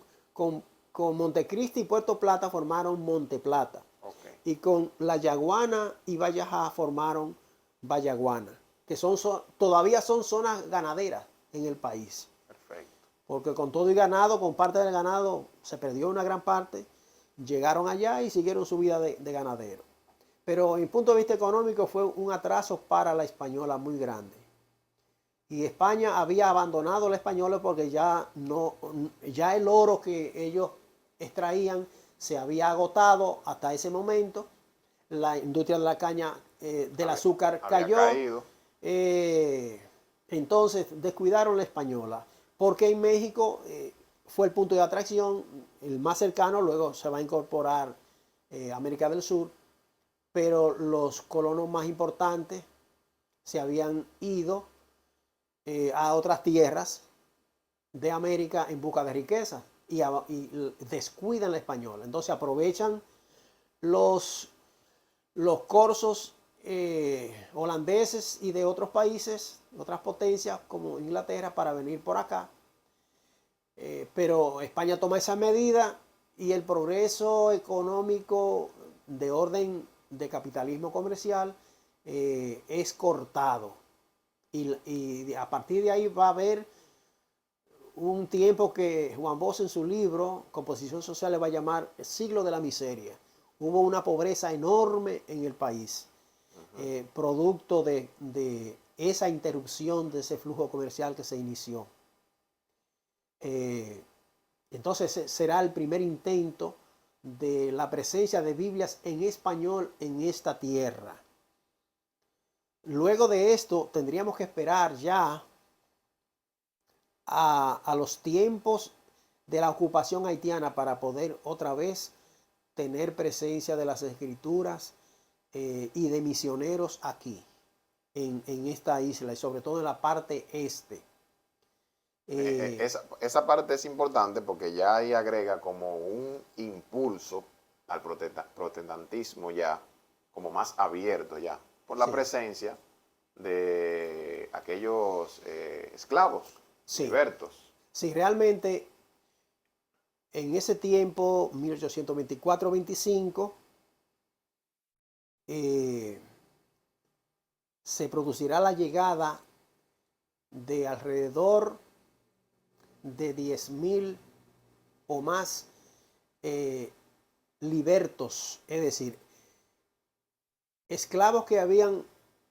Montecristi y Puerto Plata formaron Monte Plata. Okay. Y con La Yaguana y Vallajá formaron Vallaguana, que todavía son zonas ganaderas en el país. Perfecto. Porque con todo y ganado, con parte del ganado, se perdió una gran parte, llegaron allá y siguieron su vida de ganadero. Pero en punto de vista económico fue un atraso para la española muy grande. Y España había abandonado a la española porque ya el oro que ellos extraían se había agotado hasta ese momento. La industria de la caña, del azúcar cayó. Entonces descuidaron la española. Porque en México fue el punto de atracción, el más cercano, luego se va a incorporar América del Sur, pero los colonos más importantes se habían ido a otras tierras de América en busca de riqueza y descuidan la española. Entonces aprovechan los corzos holandeses y de otros países, otras potencias como Inglaterra, para venir por acá. Pero España toma esa medida y el progreso económico de orden de capitalismo comercial es cortado. Y a partir de ahí va a haber un tiempo que Juan Bosch en su libro Composición Social le va a llamar el siglo de la miseria. Hubo una pobreza enorme en el país, producto de esa interrupción de ese flujo comercial que se inició. Entonces será el primer intento de la presencia de Biblias en español en esta tierra. Luego de esto tendríamos que esperar ya a los tiempos de la ocupación haitiana para poder otra vez tener presencia de las escrituras y de misioneros aquí, en esta isla y sobre todo en la parte este. Esa parte es importante porque ya ahí agrega como un impulso al protestantismo ya, como más abierto ya, por la presencia de aquellos esclavos, libertos. Sí, realmente en ese tiempo, 1824-25, se producirá la llegada de alrededor de 10,000 o más libertos, es decir, esclavos que habían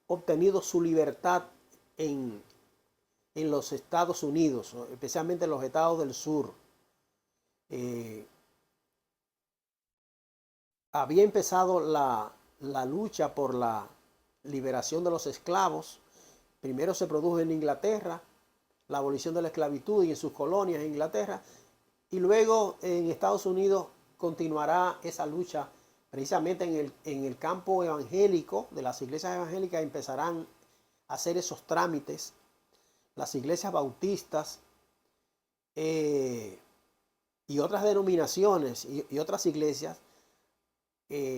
obtenido su libertad en los Estados Unidos, especialmente en los estados del sur. Había empezado la lucha por la liberación de los esclavos. Primero se produjo en Inglaterra la abolición de la esclavitud y en sus colonias en Inglaterra, y luego en Estados Unidos continuará esa lucha precisamente en el campo evangélico. De las iglesias evangélicas empezarán a hacer esos trámites. Las iglesias bautistas y otras denominaciones y otras iglesias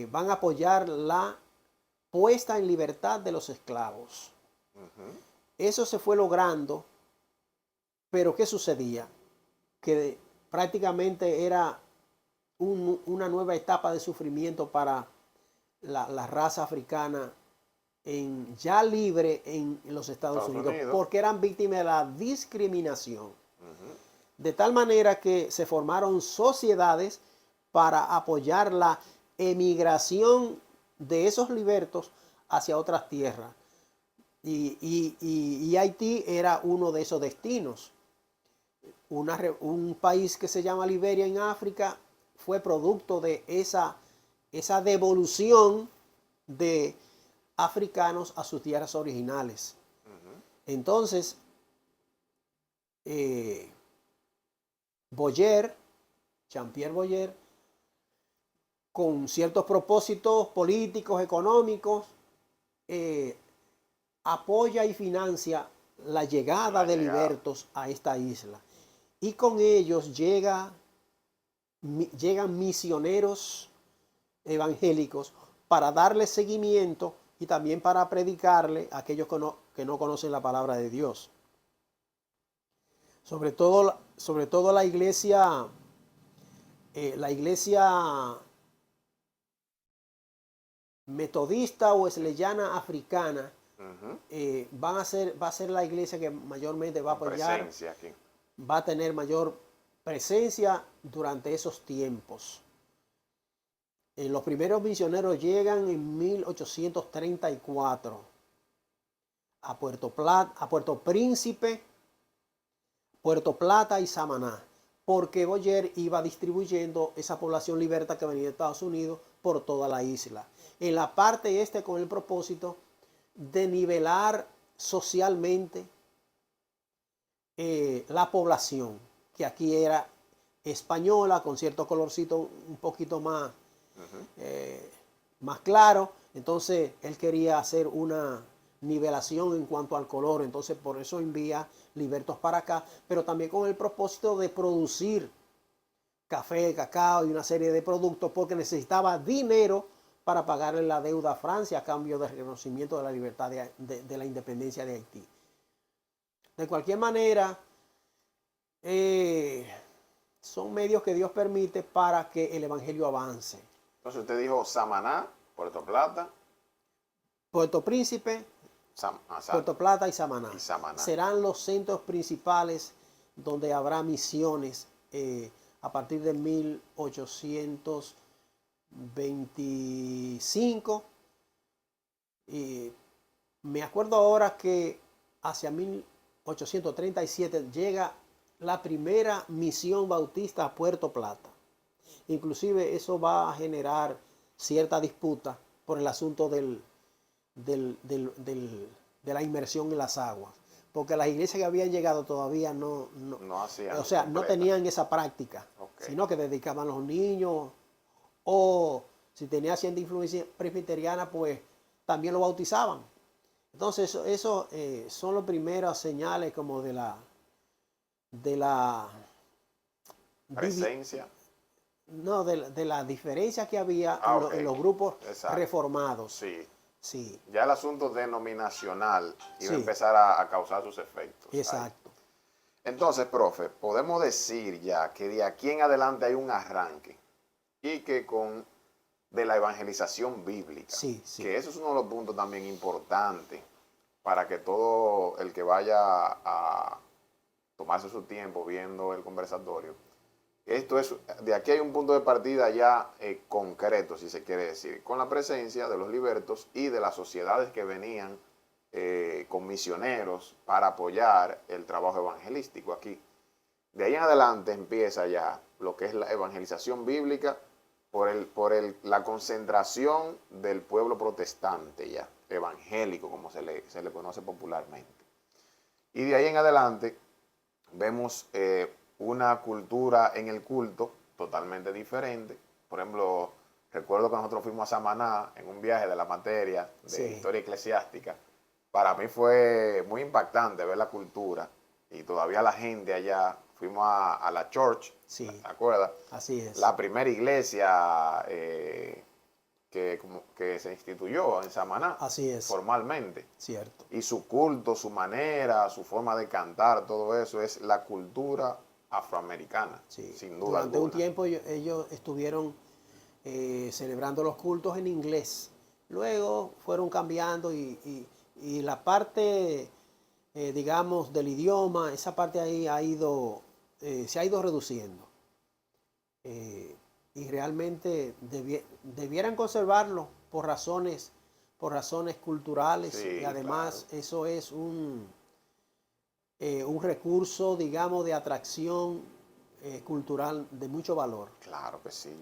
van a apoyar la puesta en libertad de los esclavos. Eso se fue logrando, pero ¿qué sucedía? Que prácticamente era una nueva etapa de sufrimiento para la raza africana ya libre en los Estados Unidos, porque eran víctimas de la discriminación. De tal manera que se formaron sociedades para apoyar la emigración de esos libertos hacia otras tierras. Y Haití era uno de esos destinos. Un país que se llama Liberia en África fue producto de esa devolución de africanos a sus tierras originales. Entonces, eh, Boyer, Jean-Pierre Boyer, con ciertos propósitos políticos, económicos, apoya y financia la llegada de libertos a esta isla. Y con ellos llegan misioneros evangélicos para darle seguimiento y también para predicarle a aquellos que no conocen la palabra de Dios. Sobre todo la iglesia metodista o wesleyana africana va a ser la iglesia que mayormente va a apoyar, va a tener mayor presencia durante esos tiempos. Los primeros misioneros llegan en 1834 a Puerto Príncipe, Puerto Plata y Samaná, porque Boyer iba distribuyendo esa población liberta que venía de Estados Unidos por toda la isla. En la parte este con el propósito de nivelar socialmente la población, que aquí era española, con cierto colorcito un poquito más, más claro. Entonces él quería hacer una nivelación en cuanto al color, entonces por eso envía libertos para acá, pero también con el propósito de producir café, cacao y una serie de productos, porque necesitaba dinero para pagarle la deuda a Francia a cambio del reconocimiento de la libertad de la independencia de Haití. De cualquier manera, son medios que Dios permite para que el evangelio avance. Entonces usted dijo Samaná, Puerto Plata, Puerto Príncipe, Puerto Plata y Samaná. Serán los centros principales donde habrá misiones a partir de 1825. Y me acuerdo ahora que hacia 1837 llega la primera misión bautista a Puerto Plata. Inclusive eso va a generar cierta disputa por el asunto de la inmersión en las aguas, porque las iglesias que habían llegado todavía no tenían esa práctica, sino que dedicaban a los niños, o si tenía cierta influencia presbiteriana, pues también lo bautizaban. Entonces eso son las primeras señales como de la presencia. No, de la diferencia que había en los grupos reformados. Sí. Sí. Ya el asunto denominacional iba a empezar a causar sus efectos. Exacto. Ahí. Entonces, profe, podemos decir ya que de aquí en adelante hay un arranque y que de la evangelización bíblica, que eso es uno de los puntos también importantes para que todo el que vaya a tomarse su tiempo viendo el conversatorio, de aquí hay un punto de partida ya concreto, si se quiere decir, con la presencia de los libertos y de las sociedades que venían con misioneros para apoyar el trabajo evangelístico aquí. De ahí en adelante empieza ya lo que es la evangelización bíblica por la concentración del pueblo protestante ya, evangélico como se le conoce popularmente. Y de ahí en adelante vemos una cultura en el culto totalmente diferente. Por ejemplo, recuerdo que nosotros fuimos a Samaná en un viaje de la materia de historia eclesiástica. Para mí fue muy impactante ver la cultura y todavía la gente allá. Fuimos a la church, ¿te acuerdas? Así es. La primera iglesia que se instituyó en Samaná. Así es. Formalmente. Cierto. Y su culto, su manera, su forma de cantar, todo eso es la cultura afroamericana, sin duda Durante alguna. un tiempo ellos estuvieron celebrando los cultos en inglés. Luego fueron cambiando y la parte, digamos, del idioma, esa parte ahí se ha ido reduciendo. Y realmente debieran conservarlo por razones culturales, y además eso es un recurso, digamos, de atracción cultural de mucho valor. Claro que sí.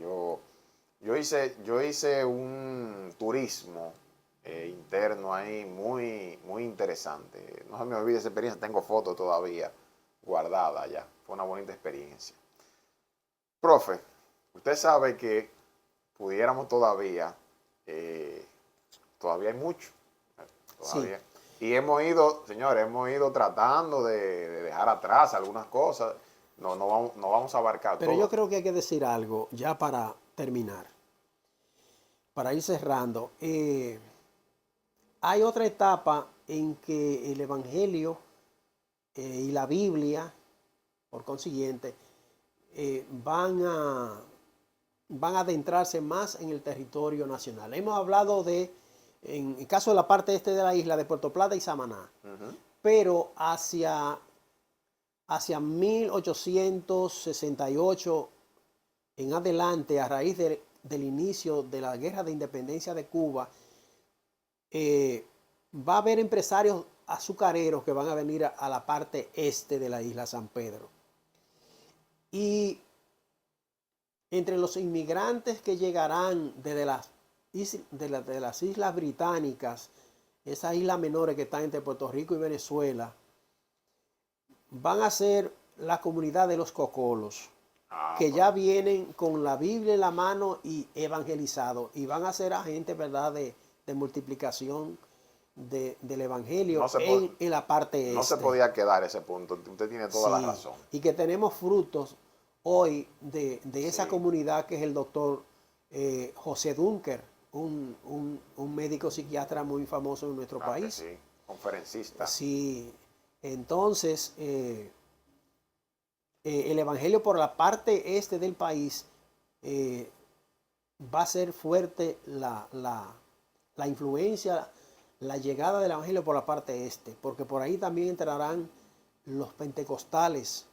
Yo hice un turismo interno ahí muy, muy interesante. No se me olvide esa experiencia, tengo fotos todavía guardada ya. Fue una bonita experiencia. Profe, usted sabe que pudiéramos todavía, todavía hay mucho, todavía. Sí. Y hemos ido, señores, hemos ido tratando de dejar atrás algunas cosas. No vamos a abarcar Pero todo. yo creo que hay que decir algo ya para terminar, para ir cerrando. Hay otra etapa en que el Evangelio y la Biblia, por consiguiente, van a adentrarse más en el territorio nacional. Hemos hablado en el caso de la parte este de la isla, de Puerto Plata y Samaná, pero hacia 1868 en adelante, a raíz del inicio de la Guerra de Independencia de Cuba, va a haber empresarios azucareros que van a venir a la parte este de la isla San Pedro. Y entre los inmigrantes que llegarán desde las islas británicas, esas islas menores que están entre Puerto Rico y Venezuela, van a ser la comunidad de los cocolos, que ya vienen con la Biblia en la mano y evangelizados, y van a ser agentes, ¿verdad?, de multiplicación del Evangelio en la parte este. No se podía quedar ese punto, usted tiene toda la razón. Y que tenemos frutos hoy de esa comunidad, que es el doctor José Dunker, un médico psiquiatra muy famoso en nuestro país. Sí, conferencista. Sí, entonces el Evangelio por la parte este del país va a ser fuerte la influencia, la llegada del Evangelio por la parte este, porque por ahí también entrarán los pentecostales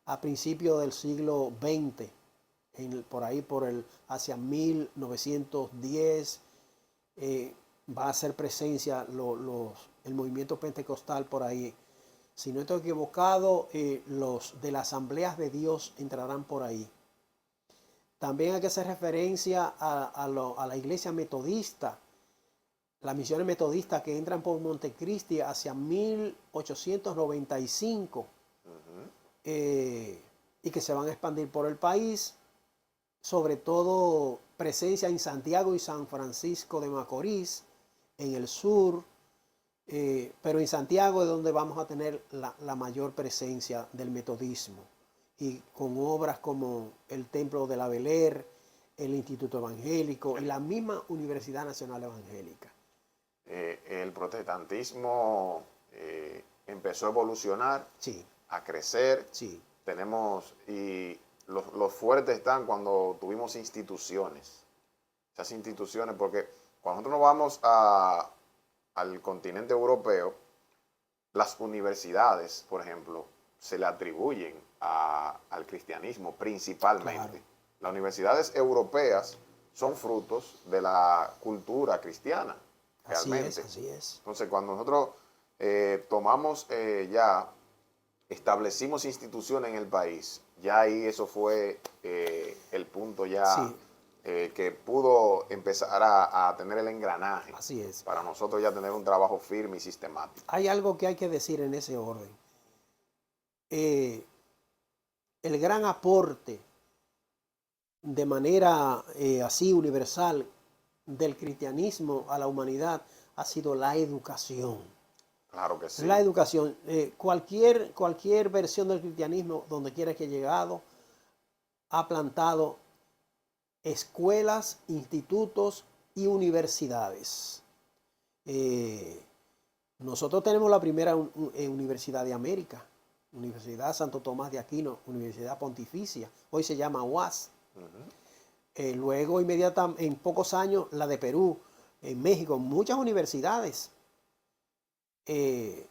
a principios del siglo XX, por ahí hacia 1910, va a hacer presencia el movimiento pentecostal por ahí. Si no estoy equivocado, los de las asambleas de Dios entrarán por ahí. También hay que hacer referencia a la iglesia metodista, las misiones metodistas que entran por Montecristi hacia 1895 y que se van a expandir por el país, sobre todo presencia en Santiago y San Francisco de Macorís, en el sur, pero en Santiago es donde vamos a tener la mayor presencia del metodismo, y con obras como el Templo de la Beler, el Instituto Evangélico y la misma Universidad Nacional Evangélica. El protestantismo empezó a evolucionar, sí, a crecer. Sí. Tenemos, y los fuertes están cuando tuvimos instituciones. Esas instituciones, porque cuando nosotros nos vamos al continente europeo, las universidades, por ejemplo, se le atribuyen al cristianismo principalmente. Claro. Las universidades europeas son frutos de la cultura cristiana, realmente. Así es. Entonces, cuando nosotros establecimos instituciones en el país, ya ahí eso fue el punto ya que pudo empezar a tener el engranaje. Así es. Para nosotros ya tener un trabajo firme y sistemático. Hay algo que hay que decir en ese orden. El gran aporte de manera así universal del cristianismo a la humanidad ha sido la educación. Claro que sí. La educación. Cualquier versión del cristianismo, donde quiera que haya llegado, ha plantado escuelas, institutos y universidades. Nosotros tenemos la primera universidad de América, Universidad Santo Tomás de Aquino, Universidad Pontificia, hoy se llama UAS. Luego, inmediatamente, en pocos años, la de Perú, en México, muchas universidades. Y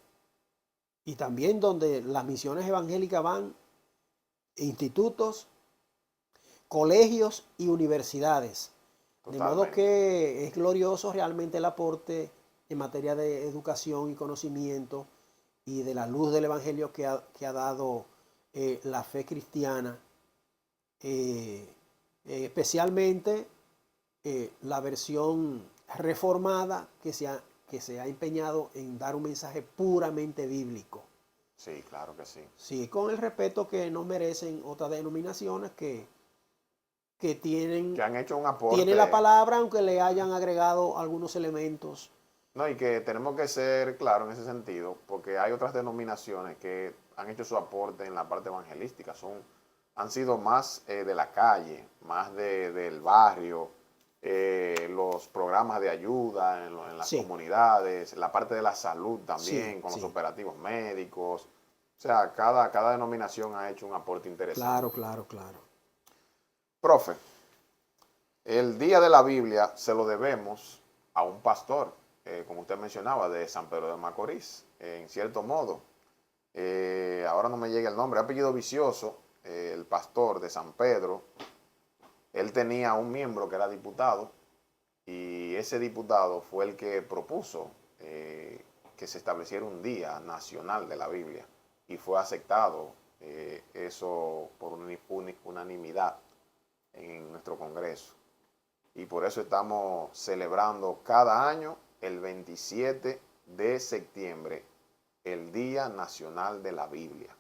también donde las misiones evangélicas van, institutos, colegios y universidades. Totalmente. De modo que es glorioso realmente el aporte en materia de educación y conocimiento y de la luz del Evangelio que ha dado la fe cristiana, especialmente la versión reformada que se ha empeñado en dar un mensaje puramente bíblico. Sí, claro que sí. Sí, con el respeto que no merecen otras denominaciones que Que han hecho un tienen la aporte. palabra, aunque le hayan agregado algunos elementos. No, y que tenemos que ser claros en ese sentido, porque hay otras denominaciones que han hecho su aporte en la parte evangelística, han sido más de la calle, más del barrio, los programas de ayuda en las Sí, comunidades, la parte de la salud sí, también, con los sí. operativos médicos. O sea, cada denominación ha hecho un aporte interesante. Claro, claro, claro. Profe, el día de la Biblia se lo debemos a un pastor, como usted mencionaba, de San Pedro de Macorís, en cierto modo. Ahora no me llega el nombre, apellido Vicioso, el pastor de San Pedro. Él tenía un miembro que era diputado y ese diputado fue el que propuso que se estableciera un día nacional de la Biblia y fue aceptado eso por unanimidad en nuestro Congreso. Y por eso estamos celebrando cada año el 27 de septiembre, el Día Nacional de la Biblia.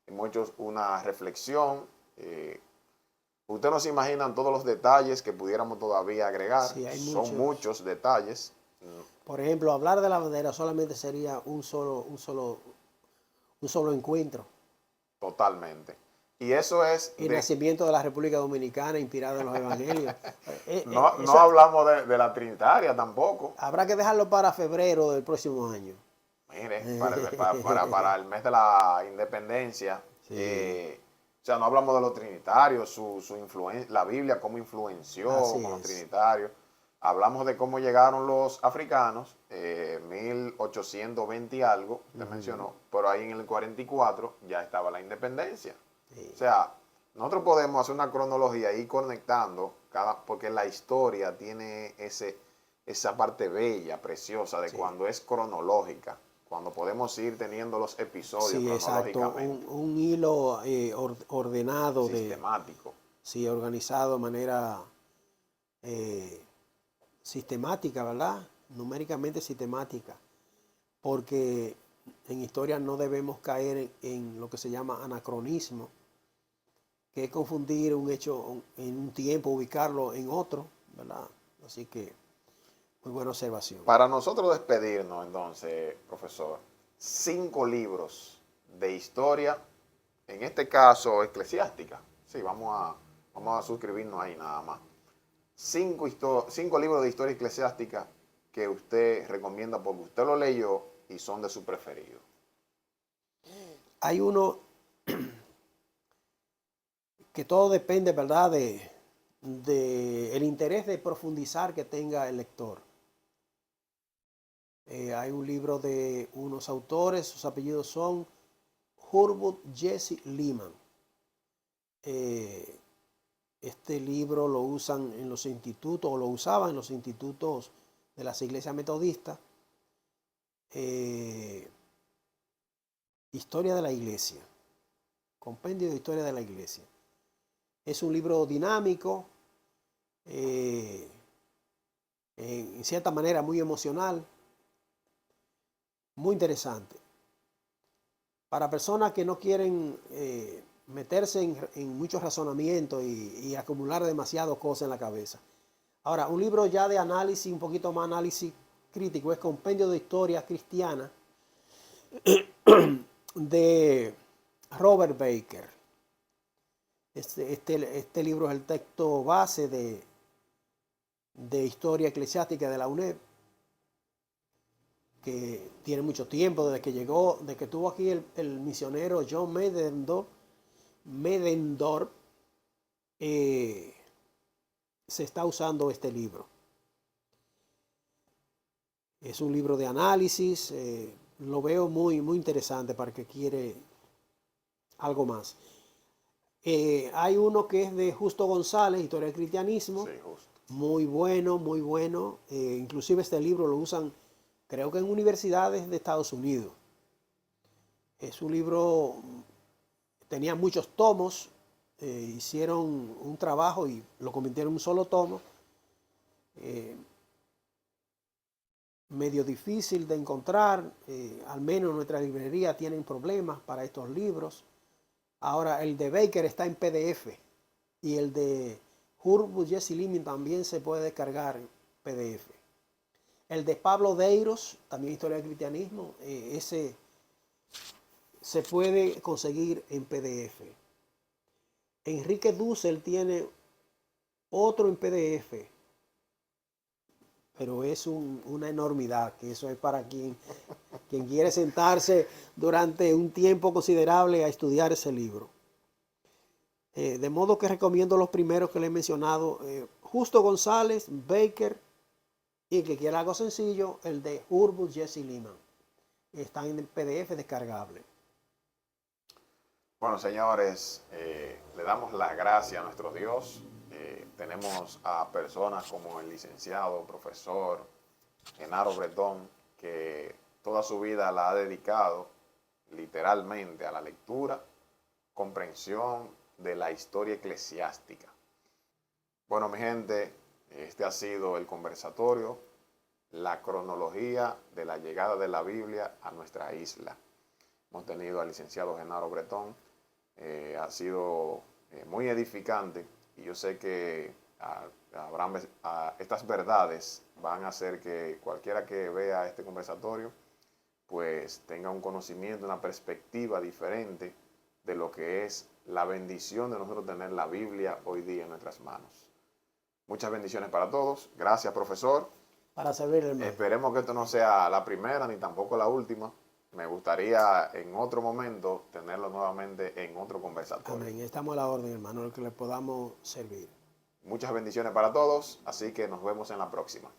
Hemos hecho una reflexión. Ustedes no se imaginan todos los detalles que pudiéramos todavía agregar. Sí, hay Son muchos. muchos detalles. Por ejemplo, hablar de la bandera solamente sería un solo encuentro. Totalmente. Y eso es El de... nacimiento de la República Dominicana inspirado en los evangelios. No Eso hablamos de la Trinitaria tampoco. habrá que dejarlo para febrero del próximo año. Mire, para el mes de la independencia, Sí, o sea, no hablamos de los trinitarios, su influencia, la Biblia, cómo influenció así con los es. trinitarios. Hablamos de cómo llegaron los africanos, 1820 y algo, usted mencionó, pero ahí en el 44 ya estaba la independencia. O Sí, sea, nosotros podemos hacer una cronología y ir conectando, porque la historia tiene esa parte bella, preciosa, de sí. cuando es cronológica, cuando podemos ir teniendo los episodios Sí, exacto. cronológicamente, Un hilo ordenado, sistemático. sí, organizado de manera eh, sistemática, ¿verdad? Numéricamente sistemática. Porque en historia no debemos caer en lo que se llama anacronismo, que es confundir un hecho en un tiempo, ubicarlo en otro, ¿verdad? Así que, muy buena observación. Para nosotros despedirnos, entonces, profesor, 5 libros de historia, en este caso eclesiástica. Sí, vamos a suscribirnos ahí nada más. 5 libros de historia eclesiástica que usted recomienda porque usted lo leyó y son de su preferido. Hay uno que todo depende, ¿verdad?, de el interés de profundizar que tenga el lector. Hay un libro de unos autores, sus apellidos son Hurwood Jesse Lehman. Eh, este libro lo usan en los institutos, o lo usaban en los institutos de las iglesias metodistas. Historia de la iglesia, compendio de historia de la iglesia. Es un libro dinámico, en cierta manera muy emocional, muy interesante. Para personas que no quieren meterse en muchos razonamientos y acumular demasiadas cosas en la cabeza. Ahora, un libro ya de análisis, un poquito más análisis crítico, es Compendio de Historia Cristiana de Robert Baker. Este libro es el texto base de historia eclesiástica de la UNED, que tiene mucho tiempo desde que llegó, desde que estuvo aquí el misionero John Medendorp, se está usando este libro. Es un libro de análisis, lo veo muy, muy interesante para el que quiere algo más. Hay uno que es de Justo González, Historia del Cristianismo, Sí, justo. muy bueno, muy bueno. Inclusive este libro lo usan, creo que en universidades de Estados Unidos. Es un libro, tenía muchos tomos, hicieron un trabajo y lo convirtieron en un solo tomo. medio difícil de encontrar, al menos en nuestra librería tienen problemas para estos libros. Ahora el de Baker está en PDF y el de Hurlbut Jesse Lemon también se puede descargar en PDF. El de Pablo Deiros, también Historia del Cristianismo, ese se puede conseguir en PDF. Enrique Dussel tiene otro en PDF, pero es una enormidad, que eso es para quien quiere sentarse durante un tiempo considerable a estudiar ese libro. De modo que recomiendo los primeros que le he mencionado, Justo González, Baker, y el que quiera algo sencillo, el de Hurlbut Jesse Lemon. Están en PDF descargable. Bueno, señores, le damos las gracias a nuestro Dios. Tenemos a personas como el licenciado, profesor Genaro Bretón, que toda su vida la ha dedicado literalmente a la lectura, comprensión de la historia eclesiástica. Bueno, mi gente, este ha sido el conversatorio, la cronología de la llegada de la Biblia a nuestra isla. Hemos tenido al licenciado Genaro Bretón. Ha sido muy edificante y yo sé que estas verdades van a hacer que cualquiera que vea este conversatorio pues tenga un conocimiento, una perspectiva diferente de lo que es la bendición de nosotros tener la Biblia hoy día en nuestras manos. Muchas bendiciones para todos. Gracias, profesor. Para servirle, hermano. Esperemos que esto no sea la primera ni tampoco la última. Me gustaría en otro momento tenerlo nuevamente en otro conversatorio. Amén. Estamos a la orden, hermano, el que le podamos servir. Muchas bendiciones para todos, así que nos vemos en la próxima.